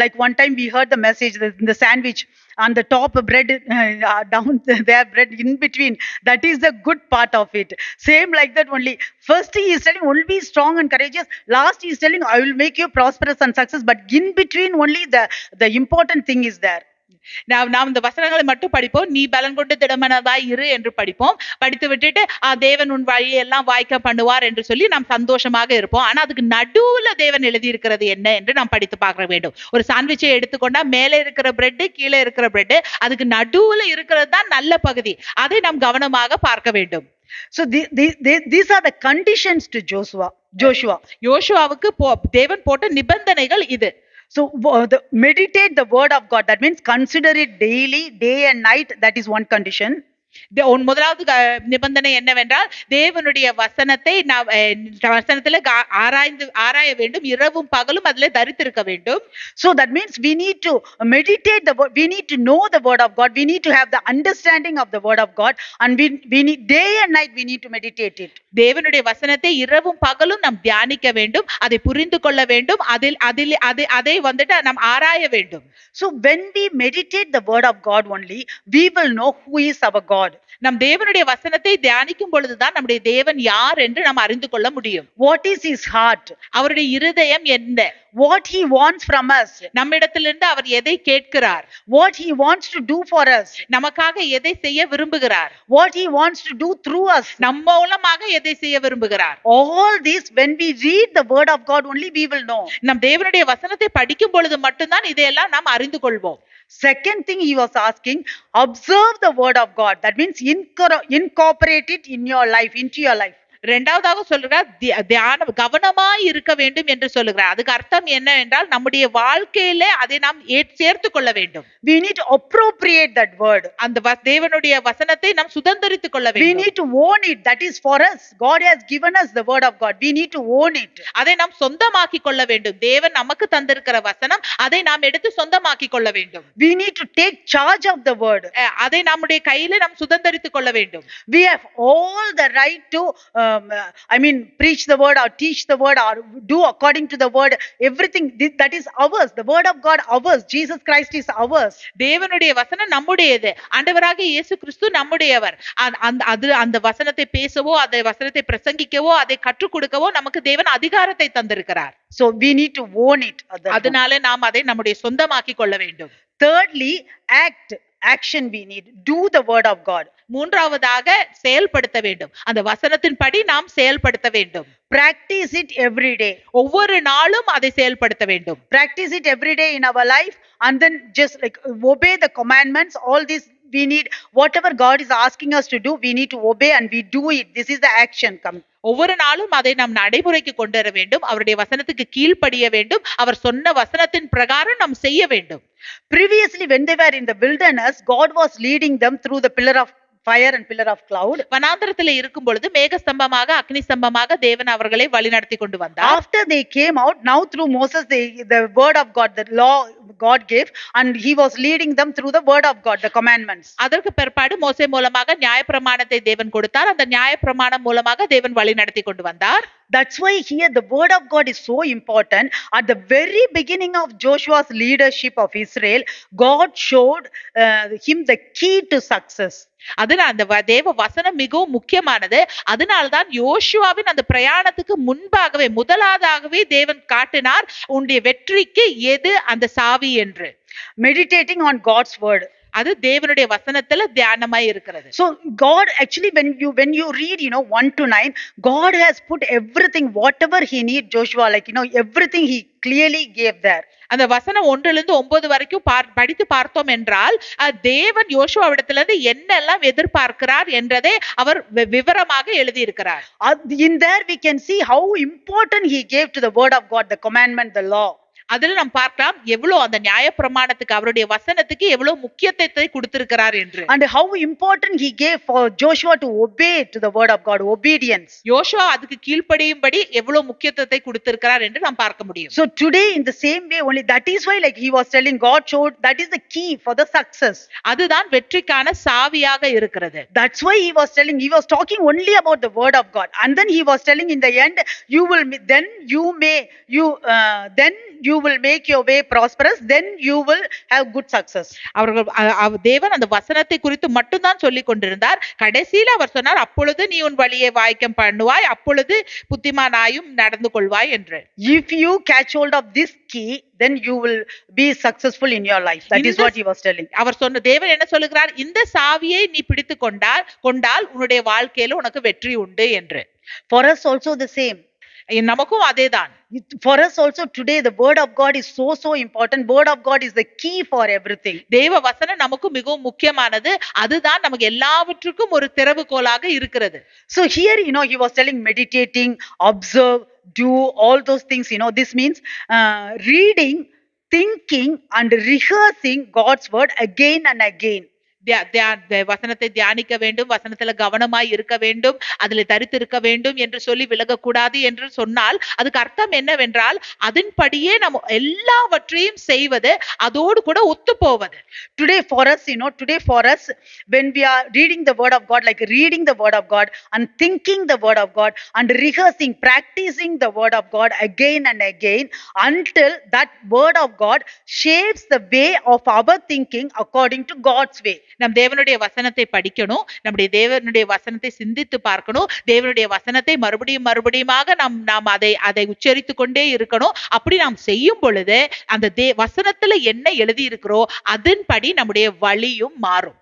like one time we heard the message, the sandwich on the top, bread down there, bread in between, that is the good part of it. Same like that only. First he is telling only be strong and courageous, last he is telling I will make you prosperous and success, but in between only the important thing is there. நாம் இந்த வசனங்களை மட்டும் படிப்போம். நீ பலன் கொண்டு திடமனதாய் இரு என்று படிப்போம். படித்து விட்டுட்டு தேவன் உன் வழியை எல்லாம் வாய்க்க பண்ணுவார் என்று சொல்லி நாம் சந்தோஷமாக இருப்போம். ஆனா அதுக்கு நடுவுல தேவன் எழுதி இருக்கிறது என்ன என்று நாம் படித்து பார்க்க வேண்டும். ஒரு சாண்ட்விச்சை எடுத்துக்கொண்டா மேலே இருக்கிற பிரெட், கீழே இருக்கிற பிரெட், அதுக்கு நடுவுல இருக்கிறது தான் நல்ல பகுதி. அதை நாம் கவனமாக பார்க்க வேண்டும். So these are the conditions to Joshua. யோசுவாவுக்கு தேவன் போட்ட நிபந்தனைகள் இது. So meditate the word of God, that means consider it daily, day and night. That is one condition. முதலாவது நிபந்தனை என்னவென்றால் தேவனுடைய வசனத்தை வசனத்துல ஆராய வேண்டும், இரவும் பகலும் அதுல தரித்திருக்க வேண்டும். So that means we need to meditate the word, we need to know the word of God, we need to have the understanding of the word of God, and we need day and night we need to meditate it. தேவனுடைய வசனத்தை இரவும் பகலும் நாம் தியானிக்க வேண்டும், அதை புரிந்து கொள்ள வேண்டும், அதை வந்துட்டு நாம் ஆராய வேண்டும். So when we meditate the word of God only, we will know who is our God. நம் தேவனுடைய வசனத்தை தியானிக்கும் பொழுதுதான் நம்முடைய தேவன் யார் என்று நாம் அறிந்து கொள்ள முடியும். What is his heart? அவருடைய இருதயம் என்ன? What he wants from us? நம்மிடத்திலிருந்து அவர் எதை கேட்கிறார்? What he wants to do for us? நமக்காக எதை செய்ய விரும்புகிறார்? What he wants to do through us? நம் மூலமாக எதை செய்ய விரும்புகிறார்? All this when we read the word of God only we will know. நம் தேவனுடைய வசனத்தை படிக்கும் பொழுது மட்டும்தான் இதையெல்லாம் நாம் அறிந்து கொள்வோம். Second thing he was asking, observe the word of God. That means incorporate it in your life, into your life. இரண்டாவதாக சொல்றார் தியானம் கவனமாய் இருக்க வேண்டும் என்று சொல்லுகிறார். அதுக்கு அர்த்தம் என்ன என்றால் நம்முடைய வாழ்க்கையில அதை நாம் சேர்த்து கொள்ள வேண்டும். We need to appropriate that word. அந்த தேவனுடைய வசனத்தை நாம் சுதந்தரித்துக் கொள்ள வேண்டும். We need to own it. That is for us. God has given us the word of God. We need to own it. அதை நாம் சொந்தமாக்கி கொள்ள வேண்டும். தேவன் நமக்கு தந்திருக்கிற வசனம், அதை நாம் எடுத்து சொந்தமாக்கி கொள்ள வேண்டும். We need to take charge of the word. அதை நம்முடைய கையில நாம் சுதந்தரித்துக் கொள்ள வேண்டும். We have all the right to preach the word or teach the word or do according to the word. Everything that is ours. The word of God ours. Jesus Christ is ours. தேவனுடைய வசனம் நம்முடையது. ஆண்டவராகிய இயேசு கிறிஸ்து நம்முடையவர். அந்த வசனத்தை பேசவோ, அந்த வசனத்தை பிரசங்கிக்கவோ, அதை கற்றுக் கொடுக்கவோ நமக்கு தேவன் அதிகாரத்தை தந்திருக்கிறார். So we need to own it. அதனால நாம் அதை நம்முடைய சொந்தமாக்கி கொள்ள வேண்டும். Thirdly, action we need. Do the word of God. மூன்றாவதாக செயல்படுத்த வேண்டும். அந்த வசனத்தின்படி நாம் செயல்படுத்த வேண்டும். Practice it every day. ஒவ்வொரு நாளும் அதை செயல்படுத்த வேண்டும். Practice it every day in our life, and then just like obey the commandments. All this we need, whatever God is asking us to do, we need to obey and we do it. This is the action come. ஒவ்வொரு நாளும் அதை நாம் நடைமுறைக்கு கொண்டு வர வேண்டும். அவருடைய வசனத்துக்கு கீழ்ப்படிய வேண்டும். அவர் சொன்ன வசனத்தின் பிரகாரம் நாம் செய்ய வேண்டும். Previously when they were in the wilderness, God was leading them through the pillar of fire and pillar of cloud. வனாந்தரத்திலே இருக்கும் பொழுது மேக ஸ்தம்பமாக, அக்னி ஸ்தம்பமாக தேவன் அவர்களை வழிநடத்தி கொண்டு வந்தார். After they came out, now through Moses, the word of God, the law God gave, and he was leading them through the word of God, the commandments. அதற்கு பிற்பாடு மோசே மூலமாக நியாயப்பிரமாணத்தை தேவன் கொடுத்தார். அந்த நியாயப்பிரமாணம் மூலமாக தேவன் வழிநடத்தி கொண்டு வந்தார். That's why here the word of God is so important. At the very beginning of Joshua's leadership of Israel, God showed him the key to success. அதுல அந்த தேவ வசனம் மிகவும் முக்கியமானது. அதனால்தான் யோசுவாவின் அந்த பிரயாணத்துக்கு முன்பாகவே முதலாவதாகவே தேவன் காட்டினார் உன்னுடைய வெற்றிக்கு எது அந்த சாவி என்று. Meditating on God's word. அது தேவனுடைய வசனத்துல தியானமாய் இருக்கிறது. So God actually, when you read 1 to 9, God has put everything whatever he need Joshua, like everything he clearly gave there. அந்த வசனம் 1லிருந்து 9 வரைக்கும் படித்து பார்த்தோம் என்றால் தேவன் யோசுவாவிடத்திலிருந்து என்னெல்லாம் எதிர்பார்க்கிறார் என்றதை அவர் விவரமாக எழுதி இருக்கிறார். In there we can see how important he gave to the word of God, the commandment, the law. அதில் நாம் பார்க்கலாம் எவ்வளவு அந்த நியாயப்பிரமாணத்துக்கு அவருடைய வசனத்துக்கு எவ்வளவு முக்கியத்துவத்தை கொடுத்திருக்கிறார் என்று. And how important he gave for Joshua to obey to the word of God, obedience. யோசுவா அதுக்கு கீழ்ப்படியும்படி எவ்வளவு முக்கியத்துவத்தை கொடுத்திருக்கிறார் என்று நாம் பார்க்க முடியும். So today in the same way only, that is why like he was telling, God showed that is the key for the success. அதுதான் வெற்றிக்கான சாவியாக இருக்கிறது. That's why he was telling, he was talking only about the word of God, and then he was telling in the end, you will then you will make your way prosperous, then you will have good success. தேவன் அந்த வசனத்தை குறித்து மட்டும் தான் சொல்லிக் கொண்டிருந்தார். கடைசியில் அவர் சொன்னார், அப்பொழுது நீ உன் வழியை வாய்க்கம் பண்ணுவாய், அப்பொழுது புத்திமானாயும் நடந்து கொள்வாய் என்று. If you catch hold of this key, then you will be successful in your life. That is what he was telling. அவர் சொன்ன தேவன் என்ன சொல்லுகிறார், இந்த சாவியை நீ பிடித்து கொண்டால் உன்னுடைய வாழ்க்கையில உனக்கு வெற்றி உண்டு என்று. For us also the same. நமக்கும் அதேதான். For us also today the word of God is so important. Word of God is the key for everything. தேவ வசனம் நமக்கு மிகவும் முக்கியமானது. அதுதான் நமக்கு எல்லாவற்றுக்கும் ஒரு திறவுகோலாக இருக்கிறது. So here he was telling meditating, observe, do all those things. This means reading, thinking and rehearsing God's word again and again. வசனத்தை தியானிக்க வேண்டும், வசனத்துல கவனமாய் இருக்க வேண்டும், அதுல தரித்திருக்க வேண்டும் என்று சொல்லி விலகக்கூடாது என்று சொன்னால் அதுக்கு அர்த்தம் என்னவென்றால் அதன்படியே நம்ம எல்லாவற்றையும் செய்வது, அதோடு கூட ஒத்து போவது. Today for us when we are reading the word of God, like reading the word of God and thinking the word of God and rehearsing, practicing the word of God again and again until that word of God shapes the way of our thinking according to God's way. நம் தேவனுடைய வசனத்தை படிக்கணும், நம்முடைய தேவனுடைய வசனத்தை சிந்தித்து பார்க்கணும், தேவனுடைய வசனத்தை மறுபடியுமாக நாம் அதை உச்சரித்து கொண்டே இருக்கணும். அப்படி நாம் செய்யும் பொழுது அந்த வசனத்துல என்ன எழுதி இருக்கிறோ அதன்படி நம்முடைய வழியும் மாறும்.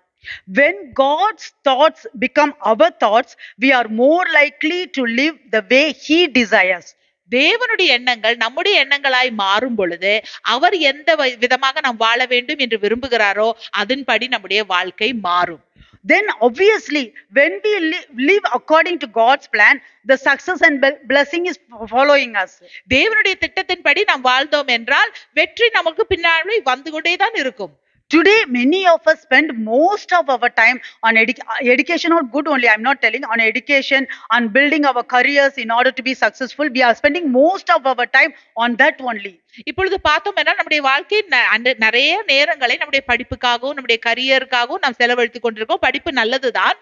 When God's thoughts become our thoughts, we are more likely to live the way he desires. தேவனுடைய எண்ணங்கள் நம்முடைய எண்ணங்களாய் மாறும் பொழுது அவர் எந்த விதமாக நாம் வாழ வேண்டும் என்று விரும்புகிறாரோ அதன்படி நம்முடைய வாழ்க்கை மாறும். Then obviously when we live according to God's plan, the success and blessing is following us. தேவனுடைய திட்டத்தின்படி நாம் வாழ்ந்தோம் என்றால் வெற்றி நமக்கு பின்னாடி வந்து கொண்டே தான் இருக்கும். Today many of us spend most of our time on education, or good only, I'm not telling, on education, on building our careers in order to be successful. We are spending most of our time on that only. இப்பொழுது பார்த்தோம் என்றால் நம்முடைய வாழ்க்கை நிறைய நேரங்களை நம்முடைய படிப்புக்காகவும் நம்முடைய கரியருக்காகவும் நாம் செலவழித்துக் கொண்டிருக்கோம். படிப்பு நல்லதுதான்.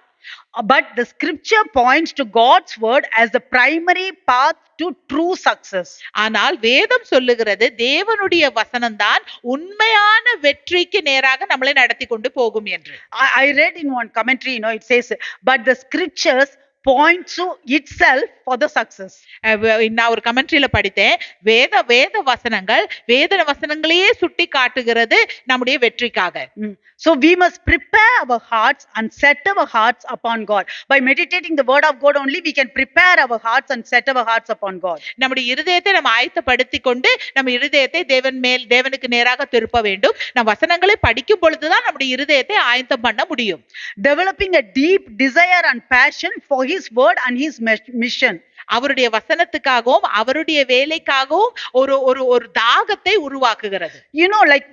But the scripture points to God's word as the primary path to true success. ஆனால் வேதம் சொல்லுகிறது தேவனுடைய வசனம்தான் உண்மையான வெற்றிக்கு நேராக நம்மளை நடத்தி கொண்டு போகும் என்று. I read in one commentary, it says, but the scriptures points to itself for the success. நான் ஒரு கமெண்ட்ரியில படித்தேன், வேத வசனங்களையே சுட்டி காட்டுகிறது நம்முடைய வெற்றிக்காக. So we must prepare our hearts and set our hearts upon God. By meditating the word of God only, we can prepare our hearts and set our hearts upon God. நம்முடைய இருதயத்தை நம்ம ஆயத்தப்படுத்தி கொண்டு நம்ம இருதயத்தை தேவனுக்கு நேராக திருப்ப வேண்டும். நம் வசனங்களை படிக்கும் பொழுதுதான் நம்முடைய இருதயத்தை ஆயத்தம் பண்ண முடியும். Developing a deep desire and passion for his word and his mission. அவருடைய வசனத்துக்காகவும் அவருடைய வேலைக்காகவும் ஒரு தாகத்தை உருவாக்குகிறது. Like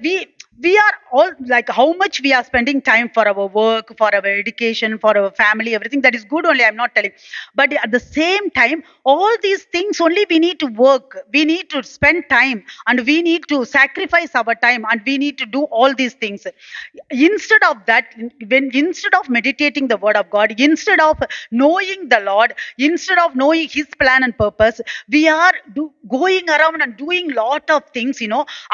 we are all, like how much we are spending time for our work, for our education, for our family, everything that is good only, I'm not telling, but at the same time all these things only we need to work, we need to spend time and we need to sacrifice our time and we need to do all these things. Instead of that, instead of meditating the word of God, instead of knowing the Lord, instead of knowing his plan and purpose, we are going around and doing lot of things,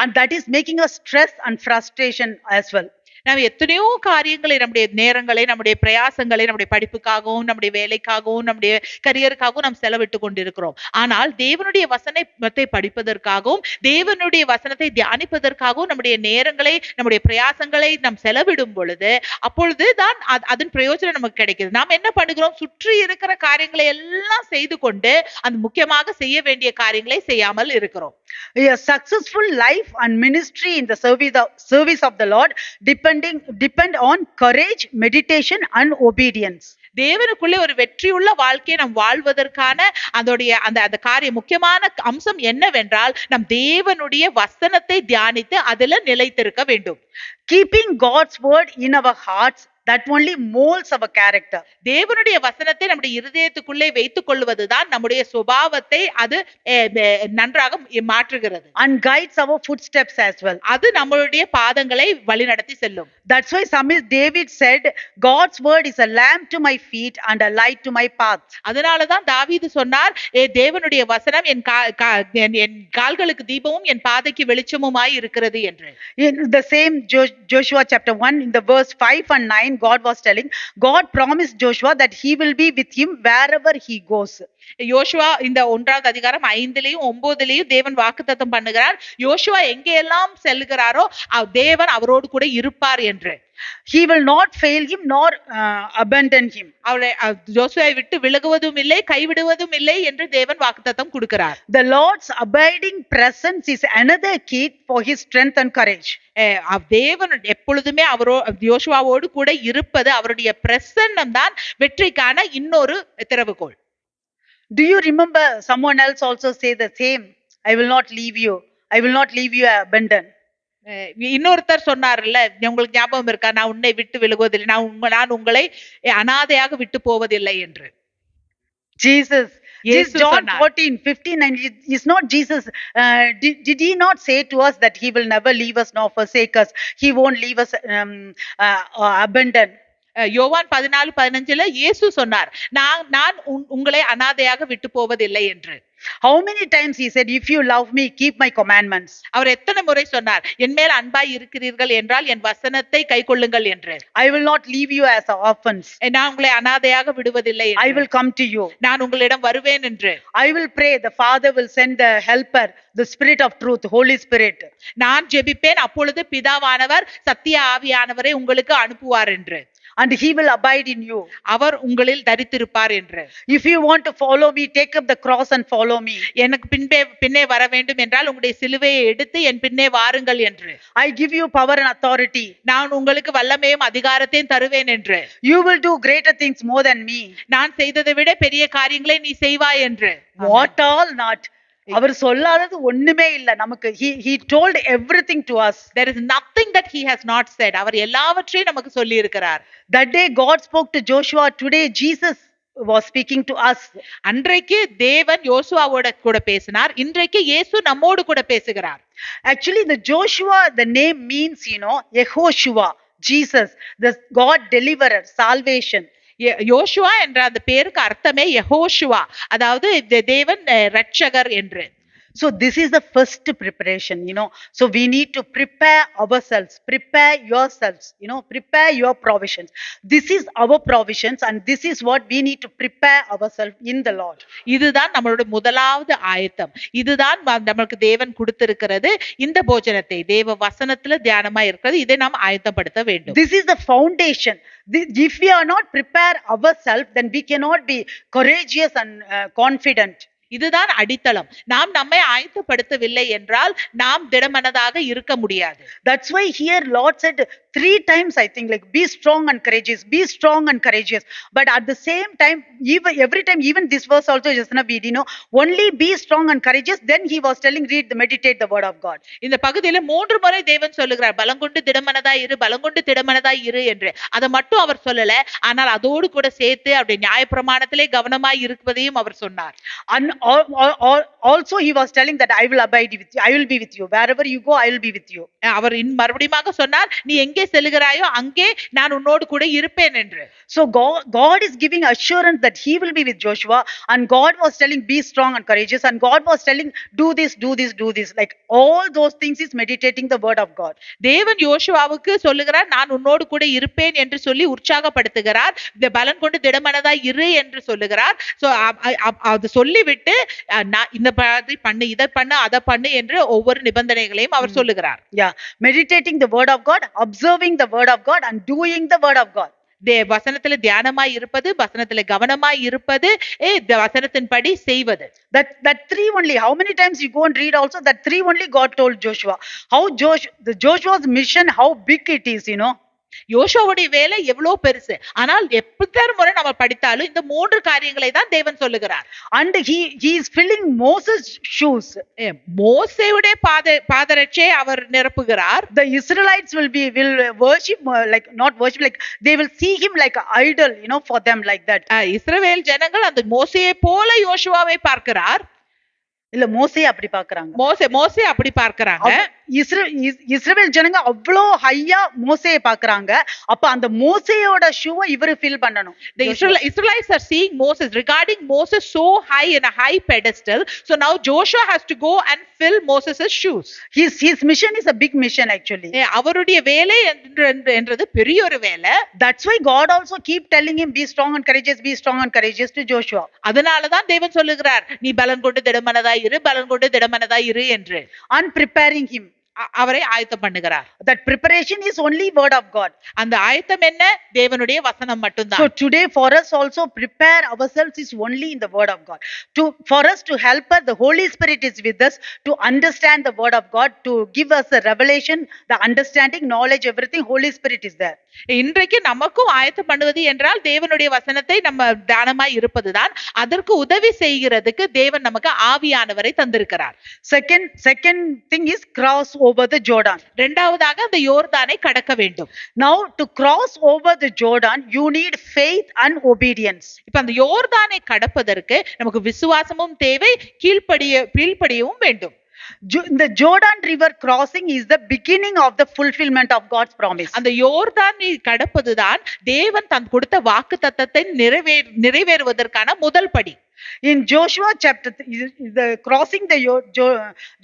and that is making us stress and frustration as well. நாம் எத்தனையோ காரியங்களை, நம்முடைய நேரங்களை, நம்முடைய பிரயாசங்களை, நம்முடைய படிப்புக்காகவும், நம்முடைய வேலைக்காகவும், நம்முடைய கரியருக்காகவும் நாம் செலவிட்டு கொண்டிருக்கிறோம். ஆனால் தேவனுடைய வசனத்தை படிப்பதற்காகவும், தேவனுடைய வசனத்தை தியானிப்பதற்காகவும் நம்முடைய நேரங்களை, நம்முடைய பிரயாசங்களை நாம் செலவிடும் பொழுது, அப்பொழுது தான் அதன் பிரயோஜனம் நமக்கு கிடைக்குது. நாம் என்ன பண்ணுகிறோம்? சுற்றி இருக்கிற காரியங்களை எல்லாம் செய்து கொண்டு அந்த முக்கியமாக செய்ய வேண்டிய காரியங்களை செய்யாமல் இருக்கிறோம். A successful life and ministry in the service of the Lord depend on courage, meditation and obedience. தேவனுக்குள்ளே ஒரு வெற்றியுள்ள வாழ்க்கையை நாம் வாழ்வதற்கான அந்த காரியம், முக்கியமான அம்சம் என்னவென்றால், நம் தேவனுடைய வசனத்தை தியானித்து அதில் நிலைத்திருக்க வேண்டும். Keeping God's word in our hearts, that only molds our character. தேவனுடைய வசனத்தை நம்முடைய இருதயத்துக்குள்ளே வைத்துக் கொள்வதுதான் நம்முடைய சுபாவத்தை அது நன்றாக மாற்றுகிறது. And guides our footsteps as well. அது நம்மளுடைய பாதங்களை வழிநடத்தி செல்லும். That's why Psalmist David said, God's word is a lamp to my feet and a light to my path. அதனாலதான் தாவீது சொன்னார், தேவனுடைய வசனம் என் கால்களுக்கு தீபமும் என் பாதைக்கு வெளிச்சமுமாய் இருக்கிறது என்று. In the same Joshua chapter 1, in the verse 5 and 9, God was telling, God promised Joshua that he will be with him wherever he goes. யோசுவா இந்த 1வது அதிகாரம் 5லயும் 9லயும் தேவன் வாக்குத்தத்தம் பண்ணுகிறார், யோசுவா எங்கெல்லாம் செல்கிறாரோ தேவன் அவரோடு கூட இருப்பார் என்று. He will not fail him nor abandon him. அவரை யோசுவாவை விட்டு விலகுவதும் இல்லை, கைவிடுவதும் இல்லை என்று தேவன் வாக்குத்தத்தம் கொடுக்கிறார். The Lord's abiding presence is another key for his strength and courage. தேவன் எப்பொழுதுமே யோசுவாவோடு கூட இருப்பது, அவருடைய பிரசன்னம் தான் வெற்றிக்கான இன்னொரு திறவுகோல். Do you remember someone else also say the same? I will not leave you. I will not leave you abandoned. இன்னொருத்தர் சொன்னார்ல, உங்களுக்கு ஞாபகம் இருக்கா? நான் உன்னை விட்டு விலகுவதில்லை, நான் உங்களை அனாதையாக விட்டு போவதில்லை என்று. Jesus, John 14:59 is not Jesus. Did he not say to us that he will never leave us nor forsake us? He won't leave us abandoned. யோவான் 14:15 இயேசு சொன்னார், நான் உங்களை அனாதையாக விட்டு போவதில்லை என்று. How many times he said, if you love me, keep my commandments? அவர் எத்தனை முறை சொன்னார், என் மேல் அன்பாய் இருக்கிறீர்கள் என்றால் என் வசனத்தை கைக்கொள்ளுங்கள் என்று. I will not leave you as orphans. நான் உங்களை அனாதையாக விடுவதில்லை. I will come to you. நான் உங்களிடம் வருவேன் என்று. I will pray, the Father will send the helper, the Spirit of truth, Holy Spirit. நான் ஜெபிப்பேன், அப்பொழுது பிதாவானவர் சத்திய ஆவியானவரை உங்களுக்கு அனுப்புவார் என்று. And he will abide in you. அவர் உங்களில் தரித்திருப்பார் என்று. If you want to follow me, take up the cross and follow me. எனக்கு பின்னே வர வேண்டும் என்றால் உங்களுடைய சிலுவையை எடுத்து என் பின்னே வாருங்கள் என்று. I give you power and authority. நான் உங்களுக்கு வல்லமையும் அதிகாரத்தையும் தருவேன் என்று. You will do greater things more than me. நான் செய்ததை விட பெரிய காரியங்களை நீ செய்வாய் என்று. What all not? அவர் சொல்லாதது ஒண்ணுமே இல்ல நமக்கு. He told everything to us. There is nothing that he has not said. அவர் எல்லாவற்றையும் நமக்கு சொல்லி இருக்கிறார். That day God spoke to Joshua. Today Jesus was speaking to us. அன்றைக்கு தேவன் யோசுவாவோட கூட பேசினார், இன்றைக்கு இயேசு நம்மோடு கூட பேசுகிறார். Actually the Joshua, the name means, Yehoshua, Jesus, the God deliverer, salvation. யோசுவா என்ற அந்த பேருக்கு அர்த்தமே யெகோஷுவா, அதாவது தேவன் ரட்சகர் என்று. So this is the first preparation, So we need to prepare ourselves, prepare yourselves, prepare your provisions. This is our provisions and this is what we need to prepare ourselves in the Lord. இதுதான் நம்மளோட முதலாவது ஆயத்தம். இதுதான் நமக்கு தேவன் கொடுத்திருக்கிறது. இந்த போஜனத்தை தேவ வசனத்துல தியானமா இருக்கிறது, இதை நாம் ஆயத்தப்படுத்த வேண்டும். This is the foundation. If we are not prepared ourselves, then we cannot be courageous and confident. இதுதான் அடித்தளம். நாம் நம்மை ஆயத்தப்படுத்தவில்லை என்றால் நாம் திடமனதாக இருக்க முடியாது. That's why here Lord said 3 times, I think, like, be strong and courageous, be strong and courageous. But at the same time, every time, even this verse also, just only be strong and courageous. Then he was telling, meditate the word of God. இந்த பகுதியில 3 முறை தேவன் சொல்லுகிறார், பலங்கொண்டு திடமனதாய் இரு, பலங்கொண்டு திடமனதாய் இரு என்று. அதை மட்டும் அவர் சொல்லல, ஆனால் அதோடு கூட சேர்த்து அவருடைய நியாயப்பிரமாணத்திலே கவனமாய் இருப்பதையும் அவர் சொன்னார். also he was telling that I will abide with you, I will be with you, wherever you go I will be with you. அவர் மறுபடியும் சொன்னார், நீ எங்கே செல்கிறாயோ அங்கே நான் உன்னோடு கூட இருப்பேன் என்று. So God is giving assurance that he will be with Joshua, and God was telling be strong and courageous, and God was telling do this, do this, do this, like all those things is meditating the word of God. தேவன் யோசுவாவுக்கு சொல்லுகிறார், நான் உன்னோடு கூட இருப்பேன் என்று சொல்லி உற்சாகப்படுத்துகிறார். இந்த பலன் கொண்டு திடமனதா இரு என்று சொல்லுகிறார். சோ அது சொல்லிவிட்டு நான் இந்த மாதிரி பண்ணு, இதை பண்ணு, அதை பண்ணு என்று ஒவ்வொரு நிபந்தனைகளையும் அவர் சொல்லுகிறார். Yeah, meditating the word of God, observing the word of God, and doing the word of God. வசனத்துல தியானமாய் இருப்பது, வசனத்துல கவனமாய் இருப்பது, வசனத்தின்படி செய்வது. That three only, how many times you go and read also, that three only God told Joshua. How Joshua's mission, how big it is, you know. யோசுவாவுடைய வேலை எவ்வளவு பெருசு. ஆனால் எப்பத்தர் முறை நம்ம படித்தாலும் இந்த மூன்று காரியங்களை தான் தேவன் சொல்லுகிறார். And he is filling Moses shoes. மோசேயுடைய பாதரட்சையை our நிரப்புகிறார். The Israelites will worship, like not worship, like they will see him like an idol, you know, for them like that. இஸ்ரவேல் ஜனங்கள் அந்த மோசேயை போல யோசுவாவை பார்க்கிறார். இல்ல மோசே அப்படி பார்க்கறாங்க. மோசே அப்படி பார்க்கறாங்க. இஸ்ரவேல் ஜனங்க அவ்ளோ ஹையா மோசேயை பார்க்கறாங்க. அப்ப அந்த மோசேயோட ஷூவை இவரு ஃபில் பண்ணனும். The Israelites are seeing Moses, regarding Moses so high in a high pedestal. So now Joshua has to go and fill Moses' shoes. His mission is a big mission actually. அவருடைய வேலை என்றது பெரிய ஒரு வேலை. That's why God also keep telling him be strong and courageous, be strong and courageous to Joshua. அதனால தான் தேவன் சொல்லுகிறார், நீ பலன் கொண்டு திடமனதா இரு, பலன் கொண்டு திடமனதா இரு என்று. And preparing him, அவரை ஆயத்தம் பண்ணுகிறார். That preparation is only word of God. அந்த ஆயத்தம் என்ன? தேவனுடைய வசனம் மட்டும்தான். So today for us also prepare ourselves is only in the word of God. For us to help us, the Holy Spirit is with us to understand the word of God, to give us the revelation, the understanding, knowledge, everything. Holy Spirit is there. இன்றைக்கு நமக்கும் ஆயத்தம் பண்ணுவது என்றால் தேவனுடைய வசனத்தை நம்ம தானமாய் இருப்பதுதான். அதற்கு உதவி செய்கிறதுக்கு தேவன் நமக்கு ஆவியானவரை தந்திருக்கிறார். Second thing is cross over the Jordan. இரண்டாவதாக அந்த யோர்தானை கடக்க வேண்டும். Now to cross over the Jordan you need faith and obedience. இப்ப அந்த யோர்தானை கடப்பதற்கு நமக்கு விசுவாசமும் தேவை, கீழ்ப்படியவும் வேண்டும். The Jordan river crossing is the beginning of the fulfillment of God's promise. அந்த யோர்தானை கடப்பதுதான் தேவன் தன் கொடுத்த வாக்குத்தத்தத்தை நிறைவேறுவதற்கான முதல் படி. In Joshua chapter the crossing the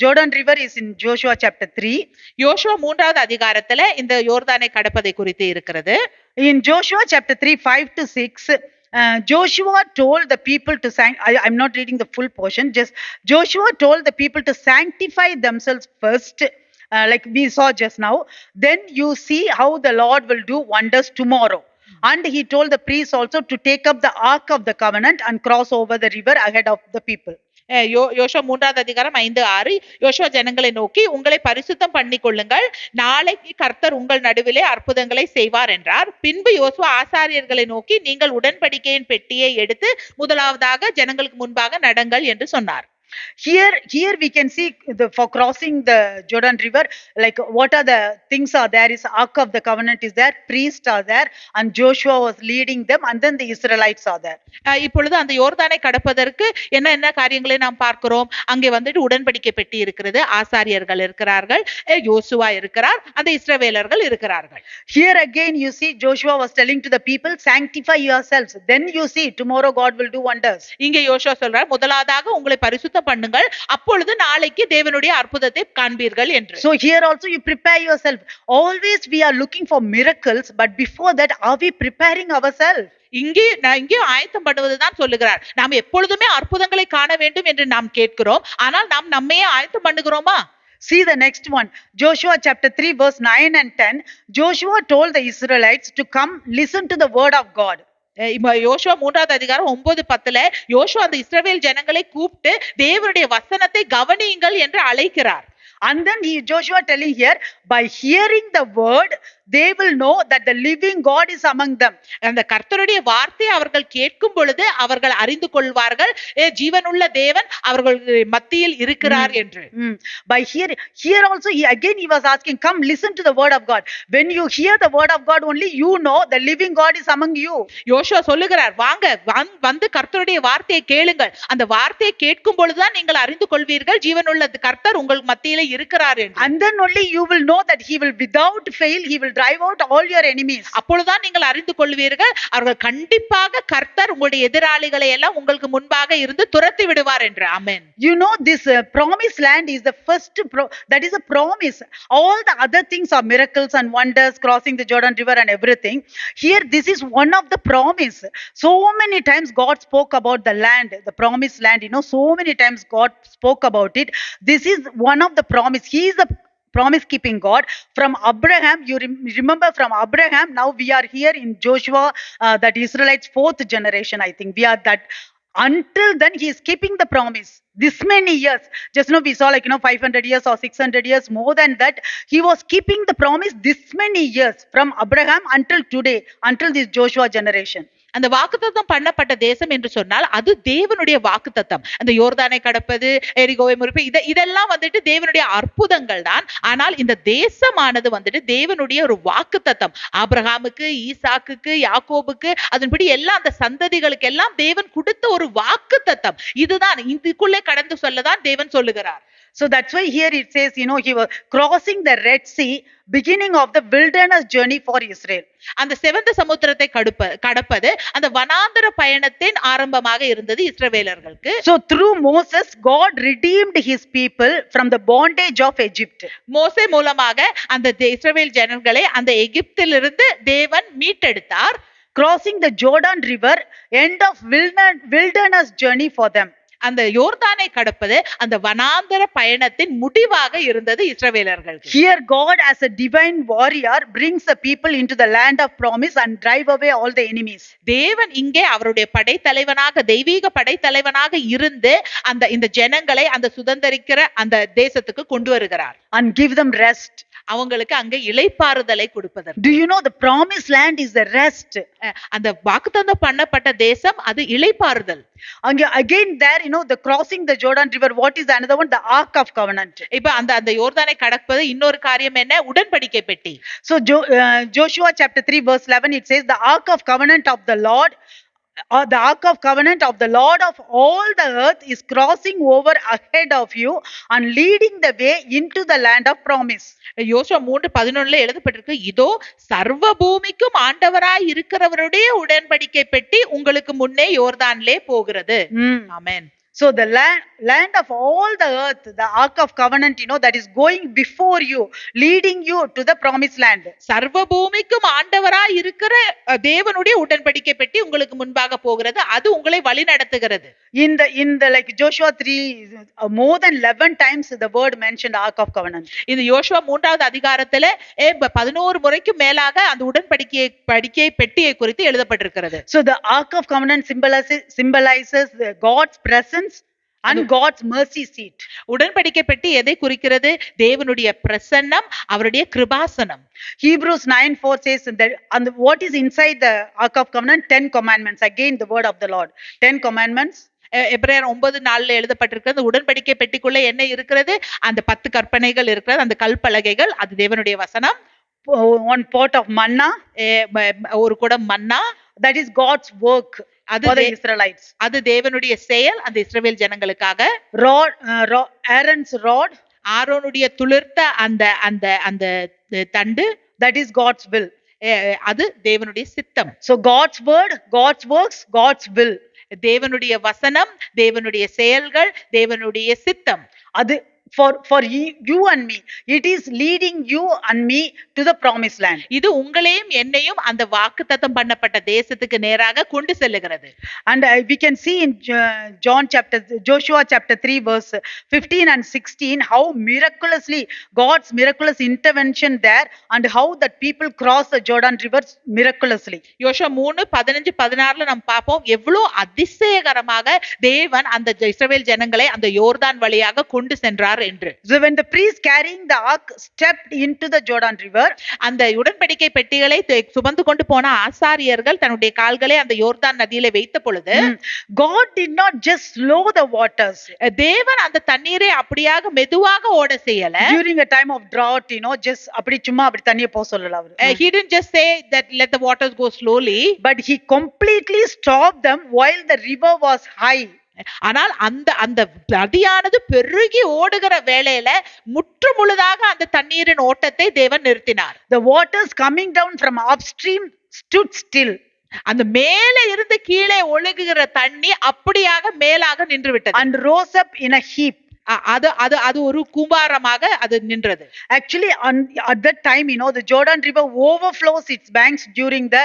Jordan river is in Joshua chapter 3. யோசுவா 3வது அதிகாரத்துல இந்த யோர்தானை கடப்பதை குறித்து இருக்கிறது. In Joshua chapter 3 5 to 6, Joshua told the people to I'm not reading the full portion, just Joshua told the people to sanctify themselves first, like we saw just now. Then you see how the Lord will do wonders tomorrow. And he told the priests also to take up the ark of the covenant and cross over the river ahead of the people. யோசுவா 3வது அதிகாரம் 5-6. யோசுவா ஜனங்களை நோக்கி, உங்களை பரிசுத்தம் பண்ணி கொள்ளுங்கள், நாளைக்கு கர்த்தர் உங்கள் நடுவிலே அற்புதங்களை செய்வார் என்றார். பின்பு யோசுவா ஆசாரியர்களை நோக்கி, நீங்கள் உடன்படிக்கையின் பெட்டியை எடுத்து முதலாவதாக ஜனங்களுக்கு முன்பாக நடங்கள் என்று சொன்னார். Here we can see for crossing the Jordan river, like what are the things are there is ark of the covenant is there, priests are there, and Joshua was leading them, and then the Israelites are there. இப்பொழுது அந்த யோர்தானை கடப்பதற்கு என்ன காரியங்களை நாம் பார்க்கிறோம்? அங்கே வந்துட்டு உடன்படிக்கை பெட்டி இருக்கிறது, ஆசாரியர்கள் இருக்கிறார்கள், யோசுவா இருக்கிறார், அந்த இஸ்ரவேலர்கள் இருக்கிறார்கள். Here again you see Joshua was telling to the people, sanctify yourselves, then you see tomorrow God will do wonders. இங்கே யோசுவா சொல்றார், முதலாவதாக உங்களை பரிசுத்தம் பண்ணுங்கள், அப்பொழுது நாளைக்கு தேவனுடைய அற்புதத்தை காண்பீர்கள் என்று. So here also you prepare yourself. Always we are looking for miracles, but before that are we preparing ourselves? இங்கே ஆயத்தம் பண்ணுவதுதான் சொல்லுகிறார். நாம் எப்பொழுதுமே அற்புதங்களை காண வேண்டும் என்று நாம் கேட்கிறோம், ஆனால் நாம் நம்மையே ஆயத்தம் பண்ணுகிறோமா? See the next one, Joshua chapter 3 verse 9 and 10. Joshua told the Israelites to come listen to the word of God. யோசுவா 3வது அதிகாரம் 9-10 யோசுவா அந்த இஸ்ரவேல் ஜனங்களை கூப்பிட்டு தேவனுடைய வசனத்தை கவனியுங்கள் என்று அழைக்கிறார். And then Joshua telling here, by hearing the word they will know that the living God is among them. அந்த கர்த்தருடைய வார்த்தை அவர்கள் கேட்கும் பொழுது அவர்கள் அறிந்து கொள்வார்கள் ஜீவனுள்ள தேவன் அவர்கள் மத்தியில் இருக்கிறார் என்று. By here also again he was asking, come listen to the word of God. When you hear the word of God only, you know the living God is among you. யோசுவா சொல்லுகிறார், வாங்க வந்து கர்த்தருடைய வார்த்தையை கேளுங்கள், அந்த வார்த்தையை கேட்கும் பொழுதுதான் நீங்கள் அறிந்து கொள்வீர்கள் ஜீவனுள்ள கர்த்தர் உங்கள் மத்தியில இருக்கிறார் என்று. And then only you will know that he will without fail he will drive out all your enemies. அப்பொழுதுதான் நீங்கள் அறிந்து கொள்வீர்கள் அவர்கள் கண்டிப்பாக கர்த்தர் உங்களுடைய எதிராளிகளை எல்லாம் உங்களுக்கு முன்பாக இருந்து துரத்தி விடுவார் என்று. ஆமென். You know this promised land is the first that is a promise. All the other things are miracles and wonders, crossing the Jordan River and everything. Here this is one of the promise. So many times God spoke about the land, the promised land, you know, so many times God spoke about it. This is one of the promise. He is the promise keeping God. From Abraham, you remember from Abraham, now we are here in Joshua, that Israelites fourth generation, I think we are that. Until then he is keeping the promise this many years. Just now we saw 500 years or 600 years, more than that he was keeping the promise this many years from Abraham until today, until this Joshua generation. அந்த வாக்குத்தத்தம் பண்ணப்பட்ட தேசம் என்று சொன்னால் அது தேவனுடைய வாக்குத்தத்தம். அந்த யோர்தானை கடப்பது, எரிகோவை முறிப்பு, இதெல்லாம் வந்துட்டு தேவனுடைய அற்புதங்கள் தான். ஆனால் இந்த தேசமானது வந்துட்டு தேவனுடைய ஒரு வாக்குத்தத்தம். ஆபிரகாமுக்கு, ஈசாக்குக்கு, யாக்கோபுக்கு, அதன்படி எல்லாம் அந்த சந்ததிகளுக்கு எல்லாம் தேவன் கொடுத்த ஒரு வாக்குத்தத்தம். இதுதான் இதுக்குள்ளே கடந்து சொல்லதான் தேவன் சொல்லுகிறார். So that's why here it says, he was crossing the Red Sea, beginning of the wilderness journey for Israel. அந்த செவந்த சமுத்திரத்தை கடப்பது அந்த வனாந்தர பயணத்தின் ஆரம்பமாக இருந்தது இஸ்ரவேலர்களுக்கு. So through Moses, God redeemed his people from the bondage of Egypt. மோசே மூலமாக அந்த இஸ்ரவேல் ஜனங்களை அந்த எகிப்திலிருந்து தேவன் மீட்டெடுத்தார். Crossing the Jordan River, end of wilderness journey for them. அந்த யோர்தானை கடப்பது அந்த வனாந்தர பயணத்தின் முடிவாக இருந்தது இஸ்ரவேலர்களுக்கு. Here God as a divine warrior brings the people into the land of promise and drive away all the enemies. தேவன் இங்கே அவருடைய படைத்தலைவனாக, தெய்வீக படைத்தலைவனாக இருந்து இந்த ஜனங்களை அந்த சுதந்தரிக்கிற அந்த தேசத்துக்கு கொண்டு வருகிறார். And give them rest. அவங்களுக்கு அங்க இளைப்பாறுதலை கொடுப்பதற்கு. Do you know the promised land is the rest? அந்த வாக்குத்தத்தம் பண்ணப்பட்ட தேசம் அது இளைப்பாறுதல். Again there, the crossing the Jordan River, what is another one? The Ark of Covenant. இப்ப அந்த யோர்தானை கடப்பது இன்னொரு காரியம் என்ன? உடன்படிக்கை பெட்டி. So Joshua chapter 3 verse 11 it says the Ark of Covenant of the Lord, or the Ark of Covenant of the Lord of all the earth is crossing over ahead of you and leading the way into the land of promise. யோசுவா 3:11 எழுதப்பட்டிருக்கு, இதோ சர்வ பூமிக்கும் ஆண்டவராய் இருக்கிறவருடைய உடன்படிக்கை பெட்டி உங்களுக்கு முன்னே யோர்தானிலே போகிறது. ஆமென். So the land of all the earth, the Ark of Covenant, that is going before you, leading you to the promised land. சர்வ பூமிக்கும் ஆண்டவராய் இருக்கிற தேவனுடைய உடன்படிக்கை பெட்டி உங்களுக்கு முன்பாக போகிறது, அது உங்களை வழி நடத்துகிறது. In the like Joshua 3, more than 11 times the word mentioned Ark of Covenant. இது யோசுவா 3வது அதிகாரத்திலே 11 முறைக்கு மேலாக அந்த உடன்படிக்கை பெட்டியை குறித்து எழுதப்பட்டிருக்கிறது. So the Ark of Covenant symbolizes God's presence and God's mercy seat. உடன்படிக்கை பெட்டி எதை குறிக்கிறது? தேவனுடைய பிரசன்னம், அவருடைய கிருபாசனம். Hebrews 9:4 says that, and what is inside the Ark of Covenant? 10 commandments. Again the word of the Lord. 10 commandments. எபிரேயர் 9:4 எழுதப்பட்டிருக்கிறது. உடன்படிக்கை பெட்டிக்குள்ள என்ன இருக்கிறது? அந்த 10 கற்பனைகள் இருக்கிறது, அந்த கல்பலகைகள், அது தேவனுடைய வசனம். One pot of manna, ஒரு குடம் மன்னா, that is God's work for the Israelites. அது தேவனுடைய செயல் அந்த இஸ்ரவேல் ஜனங்களுக்காக. Rod, Aaron's rod, ஆரோனுடைய துளிர்த்த அந்த தண்டு, that is God's will. அது தேவனுடைய சித்தம். So God's word, God's works, God's will. தேவனுடைய வசனம், தேவனுடைய செயல்கள், தேவனுடைய சித்தம். அது for you and me, it is leading you and me to the promised land. இது உங்களையும் என்னையும் அந்த வாக்குத்தத்தம் பண்ணப்பட்ட தேசத்துக்கு நேராக கொண்டு செல்லுகிறது. And we can see in Joshua chapter 3 verse 15 and 16 how miraculously God's miraculous intervention there, and how that people cross the Jordan River miraculously. யோசுவா 3:15-16 நாம் பாப்போம் எவ்வளவு அதிசயகரமாக தேவன் அந்த இஸ்ரவேல் ஜனங்களை அந்த யோர்தான் வழியாக கொண்டு சென்றார் கொடுத்தார் என்று. So when the priest carrying the ark stepped into the Jordan River, அந்த உடன்படிக்கை பெட்டிகளை சுமந்து கொண்டு போன ஆசாரியர்கள் தன்னுடைய கால்களை அந்த யோர்தான் நதியில வைத்த பொழுது God did not just slow the waters. தேவன் அந்த தண்ணீரை அப்படியாக மெதுவாக ஓட செய்யல. During a time of drought, just அப்படி சும்மா அப்படி தண்ணியை போக சொல்லல அவர். He didn't just say that let the waters go slowly, but he completely stopped them while the river was high. ஆனால் அந்த அந்த நதியானது பெருகி ஓடுகிற வேளையில முற்று முழுதாக அந்த தண்ணீரின் ஓட்டத்தை தேவன் நிறுத்தினார். The waters coming down from upstream stood still. அந்த மேலே இருந்து கீழே ஒழுகுகிற தண்ணி அப்படியாக மேலாக நின்று விட்டது. and rose up in a heap. அது அது அது ஒரு கூம்பாரமாக அது நின்றது. Actually at that time the Jordan River overflows its banks during the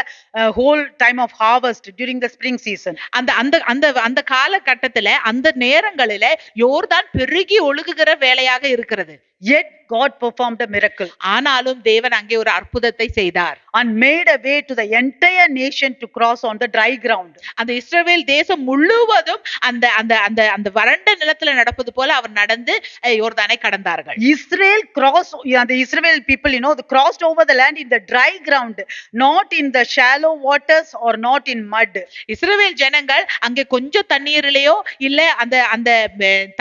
whole time of harvest, during the spring season. அந்த அந்த அந்த அந்த காலகட்டத்திலே அந்த நேரங்களிலே யோர்தான் பெருகி ஒழுகுகிற வேளையாக இருக்கிறது. Yet God performed a miracle. ஆனாலும் தேவன் அங்கே ஒரு அற்புதத்தை செய்தார். and made a way to the entire nation to cross on the dry ground. அந்த இஸ்ரவேல் தேசம் முழுவதும் அந்த அந்த அந்த அந்த வறண்ட நிலத்துல நடப்பது போல அவர் நடந்து யோர்தானை கடந்தார்கள். Israel crossed, the Israel people they crossed over the land in the dry ground, not in the shallow waters or not in mud. இஸ்ரவேல் ஜனங்கள் அங்கே கொஞ்சம் தண்ணீரிலேயோ இல்ல அந்த அந்த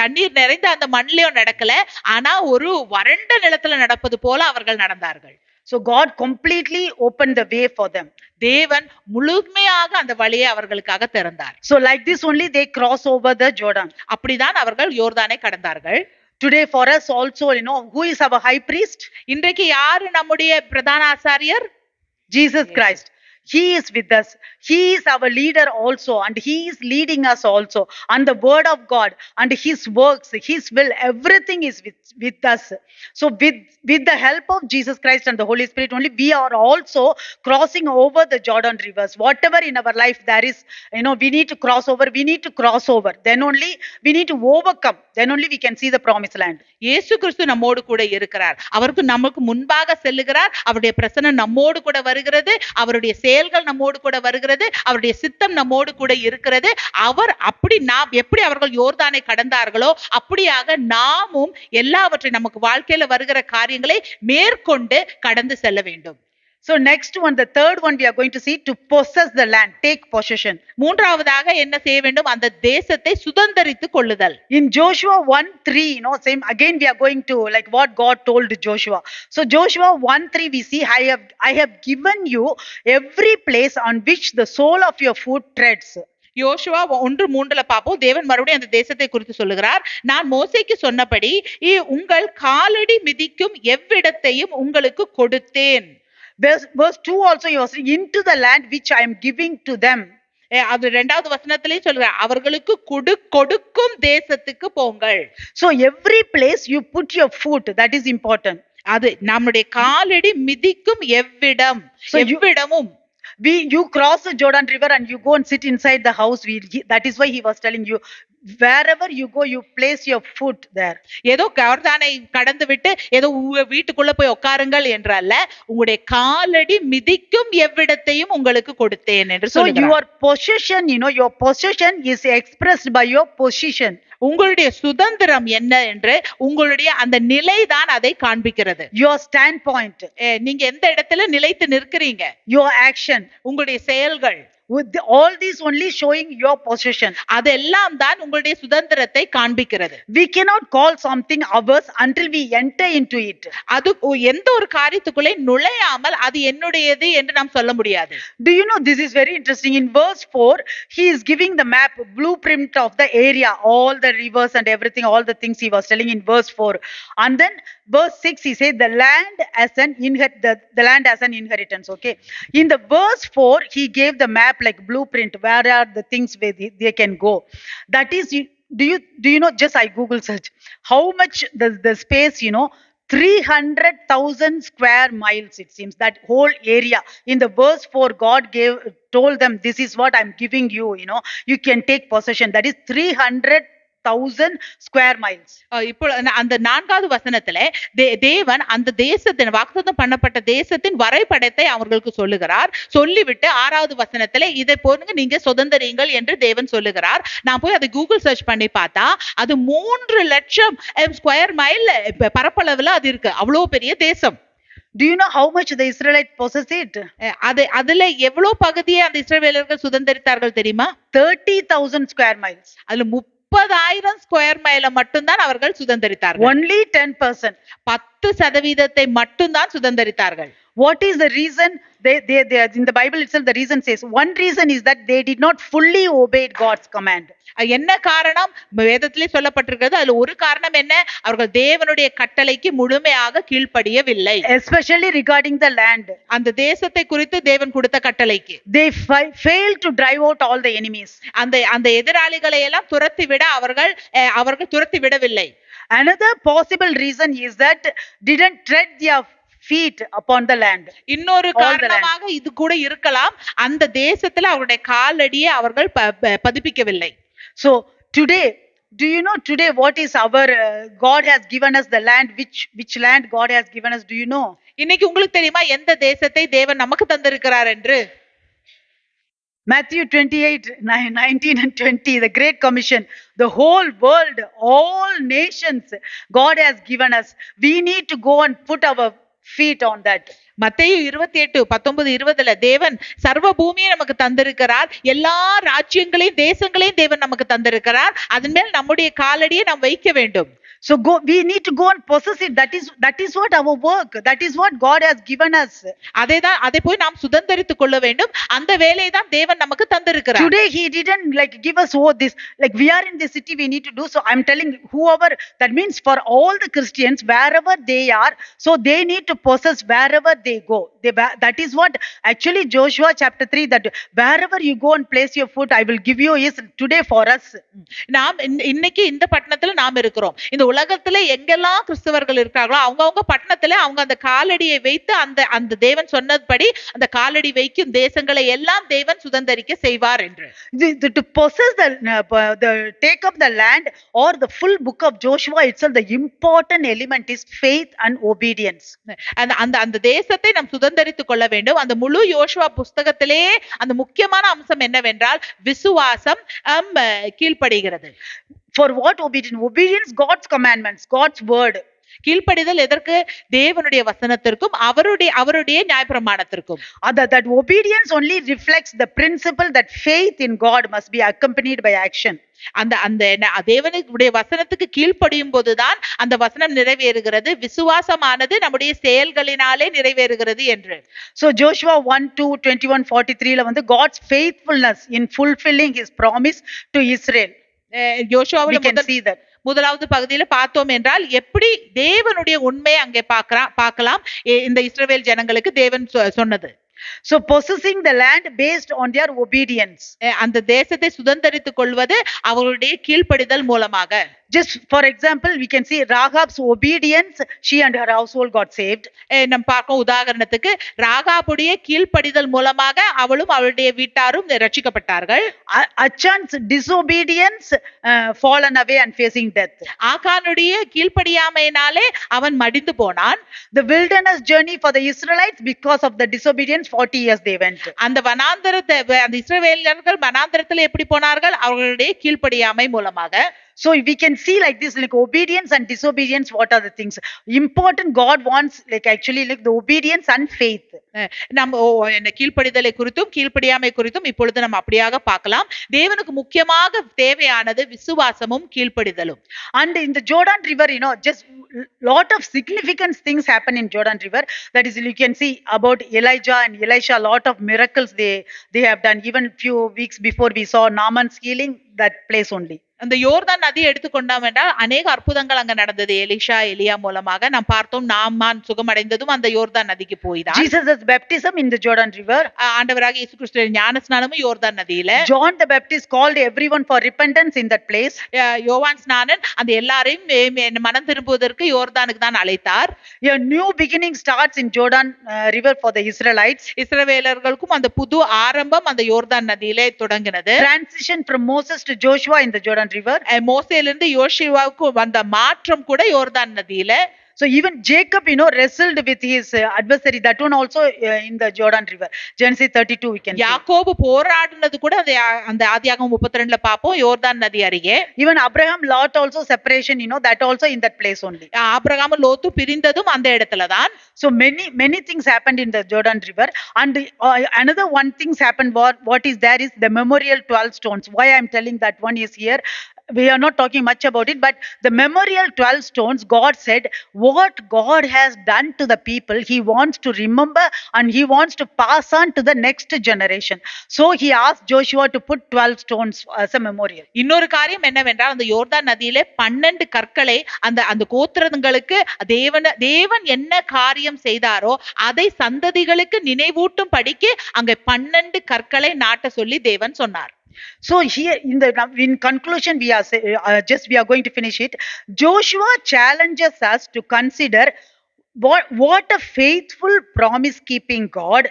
தண்ணீர் நிறைந்த அந்த மண்ணிலயோ நடக்கல, ஆனா ஒரு வறண்ட நிலத்துல நடப்பது போல அவர்கள் நடந்தார்கள். So God completely opened the way for them. தேவன் முழுமையாக அந்த வழியை அவர்களுக்காக திறந்தார். So like this only they cross over the Jordan. அப்படிதான் அவர்கள் யோர்தானை கடந்தார்கள். Today for us also, who is our high priest? இன்றைக்கு யாரு நம்முடைய பிரதான ஆசாரியர்? Jesus Christ. He is with us. He is our leader also, and he is leading us also. And the word of God and his works, his will, everything is with us. So with the help of Jesus Christ and the Holy Spirit only, we are also crossing over the Jordan rivers. Whatever in our life there is, we need to cross over. We need to cross over. Then only we need to overcome. Then only we can see the promised land. இயேசு கிறிஸ்து நம்மோடு கூட இருக்கிறார். அவருக்கு நமக்கு முன்பாக செல்லுகிறார். அவருடைய பிரசன்னம் நம்மோடு கூட வருகிறது. அவருடைய செயல்கள் நம்மோடு கூட வருகிறது. அவருடைய சித்தம் நம்மோடு கூட இருக்கிறது. அவர் அப்படி நாம் எப்படி அவர்கள் யோர்தானை கடந்தார்களோ அப்படியாக நாமும் எல்லாவற்றையும் நமக்கு வாழ்க்கையில வருகிற காரியங்களை மேற்கொண்டு கடந்து செல்ல வேண்டும். So next one, the third one we are going to see, to possess the land, take possession. மூன்றாவதாக என்ன செய்ய வேண்டும்? அந்த தேசத்தை சுதந்தரித்துக் கொள்ளுதல். In Joshua 1:3, same again we are going to like what God told Joshua. So Joshua 1:3 we see, I have given you every place on which the sole of your foot treads. யோசுவா 1:3 பாப்போம். தேவன் மறுபடியும் அந்த தேசத்தை குறித்து சொல்லுகிறார். நான் மோசேக்கு சொன்னபடி உங்கள் காலடி மிதிக்கும் எவ்விடத்தையும் உங்களுக்கு கொடுத்தேன். Verse 2 also he was saying, into the land which I am giving to them. அது இரண்டாவது வசனத்திலேயே சொல்றார், அவர்களுக்கு கொடுக்கும் தேசத்துக்கு போங்கள். So every place you put your foot, that is important. அது நம்முடைய காலடி மிதிக்கும் எவ்விடம், எவ்விடமும். You cross the Jordan River and you go and sit inside the house. That is why he was telling you, wherever you go, you place your foot there. ஏதோ யோர்தானை கடந்து விட்டு ஏதோ வீட்டுக்குள்ள போய் உட்காருங்கள் என்றல்ல, உங்களுடைய காலடி மிதிக்கும் எவ்விடத்தையும் உங்களுக்கு கொடுத்தேன் என்று சொல்கிறார். So your possession, your possession is expressed by your position. உங்களுடைய சுதந்திரம் என்ன என்று உங்களுடைய அந்த நிலைதான் அதை காண்பிக்கிறது. Your standpoint, நீங்க எந்த இடத்துல நிலைத்து நிற்கிறீங்க, your action, உங்களுடைய செயல்கள், with all these only showing your possession. அதெல்லாம் தான் உங்களுடைய சுதந்திரத்தை காண்பிக்கிறது. We cannot call something ours until we enter into it. அது எந்த ஒரு காரியத்துக்குள்ளே நுழையாமல் அது என்னுடையது என்று நாம் சொல்ல முடியாது. Do you know, this is very interesting. In verse 4 he is giving the map, blueprint of the area, all the rivers and everything, all the things he was telling in verse 4. And then verse 6 he said the land as an the land as an inheritance. Okay, in the verse 4 he gave the map like blueprint, where are the things where they can go. That is, do you know, just I Google search how much the space, 300,000 square miles, it seems, that whole area. In the verse 4 God told them, this is what I'm giving you, you can take possession. That is 300 30,000 square miles. இப்போ அந்த 4வது வசனத்துல தேவன் அந்த தேசத்தின் வாக்குத்தத்தம் பண்ணப்பட்ட தேசத்தின் வரைபடத்தை அவர்களுக்கு சொல்லுகிறார். சொல்லிவிட்டு 6வது வசனத்துல இதை போலுங்க நீங்க சுதந்திரீங்கள் என்று தேவன் சொல்லுகிறார். நான் போய் அதை கூகுள் சர்ச் பண்ணி பார்த்தா அது 3 லட்சம் ஸ்கொயர் மைல் பரப்பளவுல அது இருக்கு. அவ்வளவு பெரிய தேசம். Do you know how much the Israelites possess it? அதுல எவ்வளவு பகுதியை அந்த இஸ்ரவேலர்கள் சுதந்திரித்தார்கள் தெரியுமா? 30,000 square miles. அதுல 30,000 ஸ்கொயர் மைல மட்டும்தான் அவர்கள் சுதந்திரித்தார்கள். Only 10%. 10% மட்டும்தான் சுதந்திரித்தார்கள். What is the reason? They in the Bible itself the reason says one reason is that they did not fully obey God's command. என்ன காரணம்? வேதத்திலே சொல்லப்பட்டிருக்கிறது. அதுல ஒரு காரணம் என்ன? அவர்கள் தேவனுடைய கட்டளைக்கு முழுமையாக கீழ்ப்படியவில்லை. Especially regarding the land. அந்த தேசத்தை குறித்து தேவன் கொடுத்த கட்டளைக்கு. They failed to drive out all the enemies. அந்த எதிராளிகளை எல்லாம் துரத்தி விட அவர்கள் துரத்தி விடவில்லை. Another possible reason is that didn't tread their feet upon the land. இன்னொரு காரணமாக இது கூட இருக்கலாம். அந்த தேசத்துல அவருடைய காலடியை அவர்கள் பதிப்பிக்கவில்லை. So today, do you know today what is our God has given us the land, which land God has given us? Do you know? இன்னைக்கு உங்களுக்கு தெரியுமா எந்த தேசத்தை தேவன் நமக்கு தந்திருக்கிறார் என்று? Matthew 28:19 and 20, the Great Commission, the whole world, all nations God has given us. We need to go and put our feet on that. மத்தேயு 28:19-20 தேவன் சர்வ பூமியை நமக்கு தந்திருக்கிறார். எல்லா ராஜ்யங்களையும் தேசங்களையும் தேவன் நமக்கு தந்திருக்கிறார். அதன் மேல் நம்முடைய காலடியை நாம் வைக்க வேண்டும். So we need to go and possess it. That is what our work. That is what God has given us. அதை போய் நாம் சுதந்தரித்துக் கொள்ள வேண்டும். அந்த வேலையை தான் தேவன் நமக்கு தந்திருக்கிறார். Today he didn't give us this, we are in this city, we need to do. So I'm telling whoever, that means for all the Christians wherever they are, so they need to possess wherever they go. That is what actually Joshua chapter 3, that wherever you go and place your foot I will give you, is today for us. நாம் இன்னைக்கு இந்த பட்டணத்துல நாம் இருக்கிறோம். இந்த உலகத்துல எங்கெல்லாம் கிறிஸ்தவர்கள் இருக்காங்களோ அவங்க பட்டணத்துல அவங்க அந்த காலடியை வைத்து அந்த தேவன் சொன்னபடி அந்த காலடி வைக்கும் தேசங்களை எல்லாம் தேவன் சுதந்தரிக்க செய்வார் என்று. To possess the take up the land or the full book of Joshua itself, the important element is faith and obedience. அந்த தேசத்தை நாம் சுதந்தரித்துக் கொள்ள வேண்டும். அந்த முழு யோசுவா புஸ்தகத்திலே அந்த முக்கியமான அம்சம் என்னவென்றால் விசுவாசம் கீழ்ப்படுகிறது. For what obedience? Obedience God's commandments, God's word. கீழ்ப்படிதல் எதற்கு? தேவனுடைய வசனத்திற்கும் அவருடைய நியாயப்பிரமாணத்திற்கும். That obedience only reflects the principle that faith in God must be accompanied by action. அந்த தேவனுடைய வசனத்துக்கு கீழ்ப்படியும் போதுதான் அந்த வசனம் நிறைவேறுகிறது. விசுவாசமானது நம்முடைய செயல்களினாலே நிறைவேறுகிறது என்று. So Joshua 1:2-21-43 வந்து God's faithfulness in fulfilling his promise to Israel. யோசுவாவில் முதலாவது பகுதியில பார்த்தோம் என்றால் எப்படி தேவனுடைய உண்மையை அங்கே பார்க்கலாம் இந்த இஸ்ரவேல் ஜனங்களுக்கு தேவன் சொன்னது. So possessing the land based on their obedience. அந்த தேசத்தை சுதந்தரித்துக் கொள்வது அவர்களுடைய கீழ்ப்படிதல் மூலமாக. Just for example, we can see Rahab's obedience, she and her household got saved. நம்ம பார்க்கும் உதாரணத்துக்கு ராகாபுடைய கீழ்ப்படிதல் மூலமாக அவளும் அவளுடைய வீட்டாரும் ரட்சிக்கப்பட்டார்கள். Achan's disobedience, fallen away and facing death. ஆகானுடைய கீழ்ப்படியாமையினாலே அவன் மடிந்து போனான். The wilderness journey for the Israelites, because of the disobedience, 40 years they went. அந்த அந்த இஸ்ரவேலர்கள் வனாந்தரத்தில் எப்படி போனார்கள்? அவர்களுடைய கீழ்ப்படியாமை மூலமாக. So we can see like this, obedience and disobedience, what are the things important God wants, actually the obedience and faith. நம்ம கீழ்ப்படிதலை குறித்தும் கீழ்ப்படியாமை குறித்தும் இப்பொழுது நம்ம அப்படியாக பார்க்கலாம். தேவனுக்கு முக்கியமாக தேவையானது விசுவாசமும் கீழ்ப்படிதலும். And in the Jordan River, just lot of significant things happen in Jordan River. That is, you can see about Elijah and Elisha, lot of miracles they have done. Even few weeks before we saw Naaman's healing, that place only. அந்த யோர்தான் நதியை எடுத்துக்கொண்டோம் என்றால் அநேக அற்புதங்கள் அங்க நடந்தது. எலிஷா எலியா மூலமாக நாம் பார்த்தோம். நாமான் சுகமடைந்ததும் அந்த யோர்தான் நதிக்கு போய் தான். Jesus' baptism in the Jordan River. ஆண்டவராக இயேசு கிறிஸ்துவின் ஞானஸ்நானமும் யோர்தான் நதியில. John the Baptist called everyone for repentance in that place. யோவான் ஸ்நானன் அந்த எல்லாரையும் மனம் திரும்புவதற்கு யோர்தானுக்கு தான் அழைத்தார். A new beginning starts in Jordan River for the Israelites. இஸ்ரவேலர்களுக்கும் அந்த புது ஆரம்பம் அந்த யோர்தான் நதியிலே தொடங்கினது. Transition from Moses to Joshua in the Jordan Jordan River. மோசேலிருந்து யோசுவாவுக்கு வந்த மாற்றம் கூட யோர்தான் நதியில. So even Jacob, wrestled with his adversary. That one also in the Jordan River. Genesis 32 we can see. யாக்கோபு போராடினது கூட அந்த ஆதியாகமம் 32ல பாப்போம், யோர்தான் நதி அருகே. Even Abraham, Lot also separation, that also in that place only. Abraham Lot பிரிந்ததும் அந்த இடத்துல தான். So many things happened in the Jordan River. And another one things happened. What is there is the memorial 12 stones. Why I am telling that one is here. We are not talking much about it, but the memorial 12 stones, God said what God has done to the people, he wants to remember and he wants to pass on to the next generation. So he asked Joshua to put 12 stones as a memorial. இன்னொரு காரியம் என்னவென்றால், அந்த யோர்தான் நதியிலே 12 கற்களை அந்த கோத்திரங்களுக்கு தேவன் என்ன காரியம் செய்தாரோ அதை சந்ததிகளுக்கு நினைவூட்டும் படிக்கு அங்க 12 கற்களை நாட்ட சொல்லி தேவன் சொன்னார். So here in conclusion we are going to finish it. Joshua challenges us to consider what a faithful promise keeping God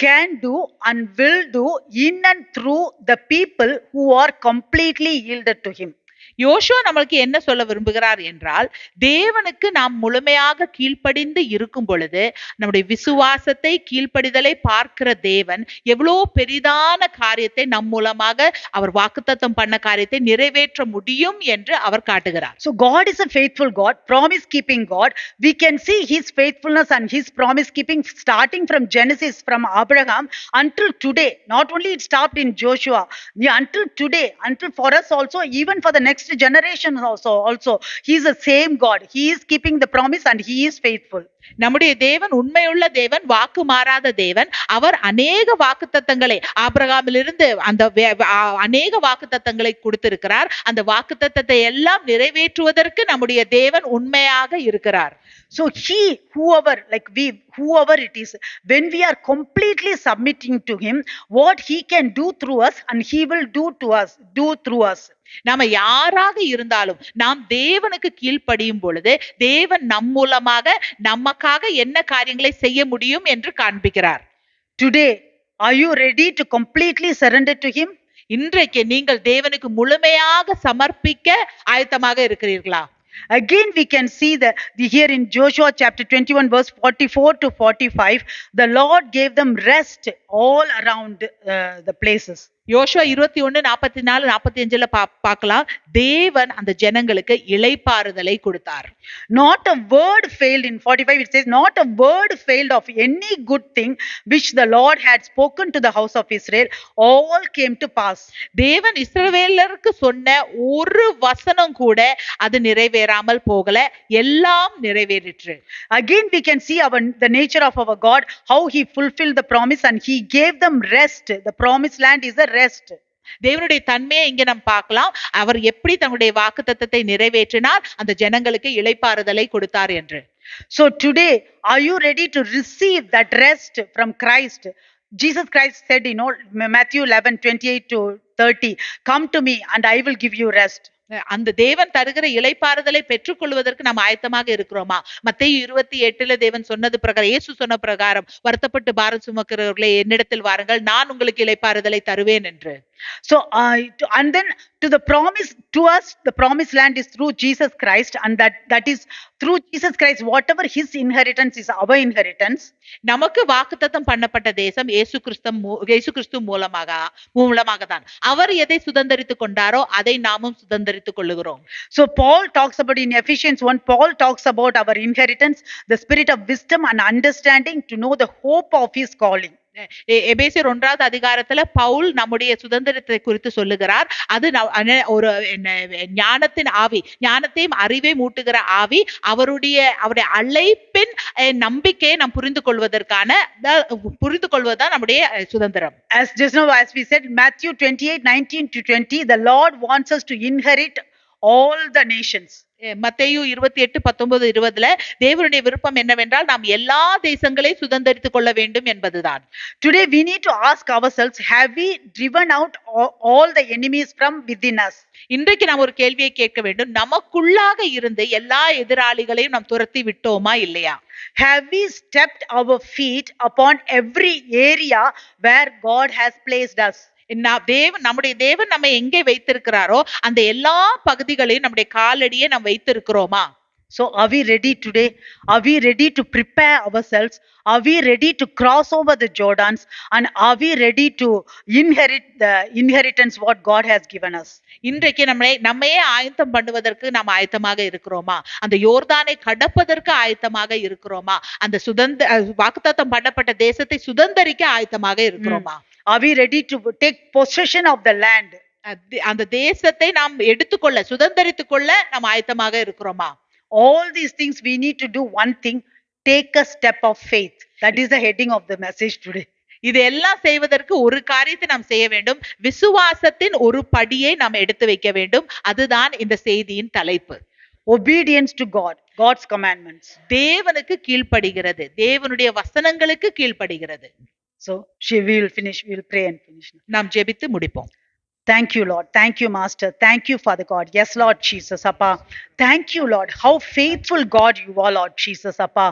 can do and will do in and through the people who are completely yielded to him. யோசுவா நம்மளுக்கு என்ன சொல்ல விரும்புகிறார் என்றால், தேவனுக்கு நாம் முழுமையாக கீழ்ப்படிந்து இருக்கும் பொழுது நம்முடைய விசுவாசத்தை கீழ்ப்படிதலை பார்க்கிற தேவன் எவ்வளோ பெரிதான காரியத்தை நம் மூலமாக அவர் வாக்குத்தத்தம் பண்ண காரியத்தை நிறைவேற்ற முடியும் என்று அவர் காட்டுகிறார். So God is a faithful God, promise keeping God. We can see his faithfulness and his promise keeping starting from Genesis, from Abraham until today. Not only it stopped in Joshua, until today, until for us also, even for the next generation also he is the same God. He is keeping the promise and he is faithful. நம்முடைய தேவன் உண்மையுள்ள தேவன், வாக்கு மாறாத தேவன். அவர் அநேக வாக்குத்தத்தங்களை ஆபிரகாமிலிருந்து அந்த அநேக வாக்குத்தத்தங்களை கொடுத்திருக்கிறார். அந்த வாக்குத்தத்தத்தை எல்லாம் நிறைவேற்றுவதற்கு நம்முடைய தேவன் உண்மையாக இருக்கிறார். So whoever it is, when we are completely submitting to him, what he can do through us and he will do through us. நாம யாராக இருந்தாலும் நாம் தேவனுக்கு கீழ்ப்படியும் பொழுது தேவன் நம் மூலமாக நமக்காக என்ன காரியங்களை செய்ய முடியும் என்று காண்பிக்கிறார். Today, are you ready to completely surrender to him? இன்றைக்கு நீங்கள் தேவனுக்கு முழுமையாக சமர்ப்பிக்க ஆயத்தமாக இருக்கிறீர்களா? Again we can see here in Joshua chapter 21 verse 44 to 45, the Lord gave them rest all around the places. யோசுவா 21:44-45 பார்க்கலாம். தேவன் அந்த ஜனங்களுக்கு இளைப்பாறுதலை கொடுத்தார். Not a word failed. In 45 it says, not a word failed of any good thing which the Lord had spoken to the house of Israel. All came to pass. தேவன் இஸ்ரவேலருக்கு சொன்ன ஒரு வசனம் கூட அது நிறைவேறாமல் போகல, எல்லாம் நிறைவேறிற்று. Again we can see the nature of our God, how he fulfilled the promise and he gave them rest. The promised land is a rest. தேவனுடைய தன்மையை இங்க நாம் பார்க்கலாம். அவர் எப்படி தன்னுடைய வாக்குத்தத்தத்தை நிறைவேற்றினார், அந்த ஜனங்களுக்கு இளைப்பாறுதலை கொடுத்தார் என்று. So today, are you ready to receive that rest from Christ? Jesus Christ said, Matthew 11:28-30, come to me and I will give you rest. அந்த தேவன் தருகிற இளைப்பாறுதலை பெற்றுக் கொள்வதற்கு நாம் ஆயத்தமாக இருக்கிறோமா? மத்தேயு 28 தேவன் சொன்னது பிரகாரம், இயேசு சொன்ன பிரகாரம், வருத்தப்பட்டு பாரம் சுமக்கிறவர்களே என்னிடத்தில் வாருங்கள், நான் உங்களுக்கு இளைப்பாறுதலை தருவேன் என்று. So and then to the promise to us, the promised land is through Jesus Christ, and that is through Jesus Christ. Whatever his inheritance is our inheritance. நமக்கு வாக்குத்தத்தம் பண்ணப்பட்ட தேசம் இயேசு கிறிஸ்து மூலமாக தான். அவர் எதை சுதந்தரித்துக் கொண்டாரோ அதை நாமும் சுதந்தரித்துக் கொள்ளுகிறோம். So Paul talks about in Ephesians 1, Paul talks about our inheritance, the spirit of wisdom and understanding to know the hope of his calling. எபேசியர் 1வது அதிகாரத்துல பவுல் நம்முடைய சுதந்திரத்தை குறித்து சொல்லுகிறார். அது ஒரு ஞானத்தின் ஆவி, ஞானத்தையும் அறிவை மூட்டுகிற ஆவி, அவருடைய அழைப்பின் நம்பிக்கையை நாம் புரிந்து கொள்வதுதான் நம்முடைய சுதந்திரம். As just now as we said, Matthew 28:19-20, the Lord wants us to inherit all the nations. மத்தேயு 28:19-20 தேவனுடைய விருப்பம் என்னவென்றால் நாம் எல்லா தேசங்களையும் சுதந்தரித்துக் கொள்ள வேண்டும் என்பதுதான். Today we need to ask ourselves, have we driven out all the enemies from within us? இன்றைக்கு நாம் ஒரு கேள்வியை கேட்க வேண்டும், நமக்குள்ளாக இருந்து எல்லா எதிராளிகளையும் நாம் துரத்தி விட்டோமா இல்லையா? Have we stepped our feet upon every area where God has placed us? நம்முடைய தேவன் நம்ம எங்கே வைத்திருக்கிறாரோ அந்த எல்லா பகுதிகளையும் நம்முடைய காலடியே நாம் வைத்திருக்கிறோமா? So are we ready today? Are we ready to prepare ourselves? Are we ready to cross over the Jordans? And are we ready to inherit the inheritance what God has given us? இன்றைக்கு நம்மையே ஆயத்தம் பண்ணுவதற்கு நாம் ஆயத்தமாக இருக்கிறோமா? அந்த யோர்தானை கடப்பதற்கு ஆயத்தமாக இருக்கிறோமா? அந்த வாக்குத்தத்தம் பண்ணப்பட்ட தேசத்தை சுதந்தரிக்க ஆயத்தமாக இருக்கிறோமா? Are we ready to take possession of the land? அந்த தேசத்தை நாம் எடுத்துக்கொள்ள சுதந்தரித்துக் கொள்ள நாம் ஆயத்தமாக இருக்கிறோமா? All these things we need to do one thing, take a step of faith. That is the heading of the message today. இதெல்லாம் செய்வதற்கு ஒரு காரியத்தை நாம் செய்ய வேண்டும், விசுவாசத்தின் ஒரு படியை நாம் எடுத்து வைக்க வேண்டும். அதுதான் இந்த செய்தியின் தலைப்பு. Obedience to God, God's commandments. தேவனுக்கு கீழ்ப்படுகிறது, தேவனுடைய வசனங்களுக்கு கீழ்ப்படுகிறது. So we will finish, we will pray and finish. நாம் ஜெபித்து முடிப்போம். Thank you, Lord. Thank you, Master. Thank you, Father God. Yes, Lord Jesus, Appa. Thank you, Lord. How faithful God you are, Lord Jesus, Appa.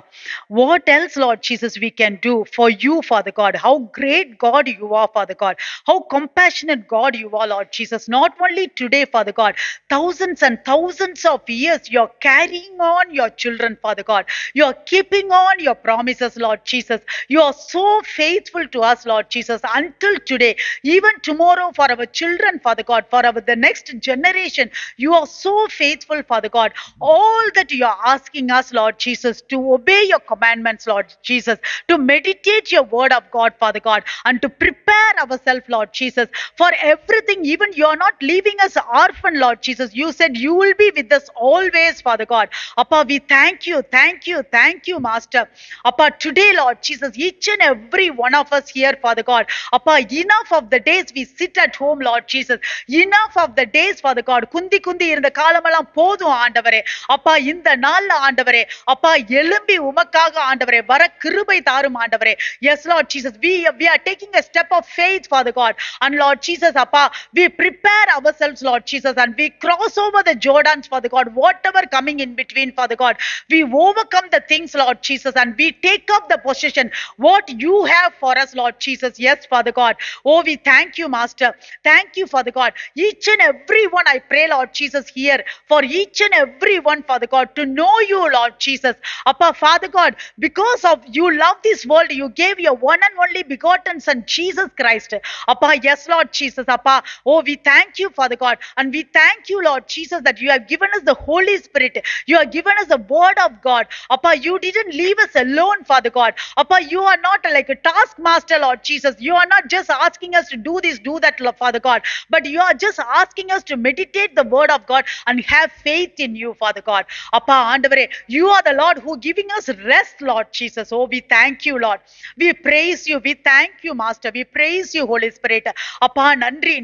What else, Lord Jesus, we can do for you, Father God? How great God you are, Father God. How compassionate God you are, Lord Jesus. Not only today, Father God, thousands and thousands of years, you're carrying on your children, Father God. You're keeping on your promises, Lord Jesus. You are so faithful to us, Lord Jesus, until today. Even tomorrow, for our children, Father God, for the next generation, you are so faithful, Father God. All that you are asking us, Lord Jesus, to obey your commandments, Lord Jesus, to meditate your word of God, Father God, and to prepare ourselves, Lord Jesus, for everything. Even you are not leaving us orphan, Lord Jesus. You said you will be with us always, Father God. Appa, we thank you, Master. Appa, today, Lord Jesus, each and every one of us here, Father God, Appa, enough of the days we sit at home, Lord Jesus. Enough of the days, Father God, குந்தி இருந்த காலமெல்லாம் போதும் ஆண்டவரே. அப்பா, இந்த நாள்ல ஆண்டவரே, அப்பா, எழும்பி உமக்காக ஆண்டவரே வர கிருபை தாரும் ஆண்டவரே. Yes, Lord Jesus, we are taking a step of faith, Father God, and Lord Jesus, அப்பா, we prepare ourselves, Lord Jesus, and we cross over the Jordans, Father God, whatever coming in between, Father God, we overcome the things, Lord Jesus, and we take up the possession what you have for us, Lord Jesus. Yes, Father God. Oh, we thank you, Master. Thank you, Father God. Each and every one, I pray, Lord Jesus, here for each and every one, Father God, to know you, Lord Jesus. Appa, Father God, because of you love this world, you gave your one and only begotten Son, Jesus Christ. Appa, yes, Lord Jesus. Appa, oh, we thank you, Father God, and we thank you, Lord Jesus, that you have given us the Holy Spirit. You have given us the Word of God. Appa, you didn't leave us alone, Father God. Appa, you are not like a taskmaster, Lord Jesus. You are not just asking us to do this, do that, Father God, but you are just asking us to meditate the word of God and have faith in you, Father God. Appa, ஆண்டவரே, you are the Lord who giving us rest, Lord Jesus. Oh, we thank you, Lord. We praise you. We thank you, Master. We praise you, Holy Spirit. Appa, நன்றி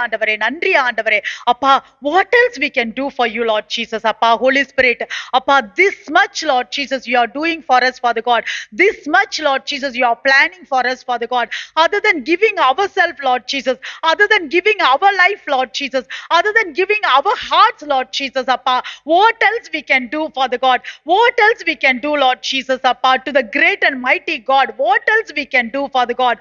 ஆண்டவரே, நன்றி ஆண்டவரே. Appa, what else we can do for you, Lord Jesus? Appa, Holy Spirit. Appa, this much, Lord Jesus, you are doing for us, Father God. This much, Lord Jesus, you are planning for us, Father God. Other than giving ourselves, Lord Jesus, other than giving our life, Lord Jesus, other than giving our hearts, Lord Jesus, Appa, what else we can do, Father God? What else we can do, Lord Jesus, Appa, to the great and mighty God? What else we can do, Father God?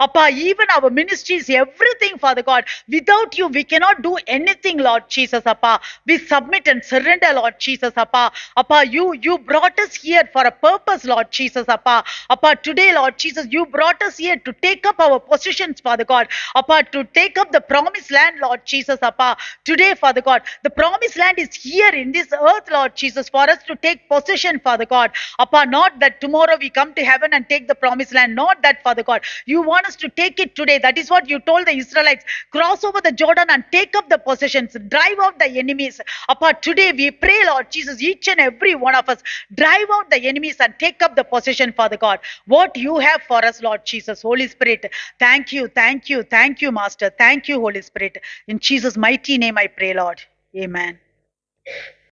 Appa, even our ministries, everything, Father God, without you, we cannot do anything, Lord Jesus, Appa. We submit and surrender, Lord Jesus, Appa. Appa, you brought us here for a purpose, Lord Jesus, Appa. Appa, today, Lord Jesus, you brought us here to take up our positions, Father God. Appa, to take up the promised land, Lord Jesus, Appa. Today, Father God, the promised land is here in this earth, Lord Jesus, for us to take possession, Father God. Appa, not that tomorrow we come to heaven and take the promised land, not that, Father God. You want us to take it today. That is what you told the Israelites. Cross over the Jordan and take up the possessions. Drive out the enemies. Appa, today we pray, Lord Jesus, each and every one of us, drive out the enemies and take up the possession, Father God. What you have for us, Lord Jesus. Holy Spirit, thank you, Master. Thank you, Holy Spirit. In Jesus' mighty name I pray, Lord. Amen.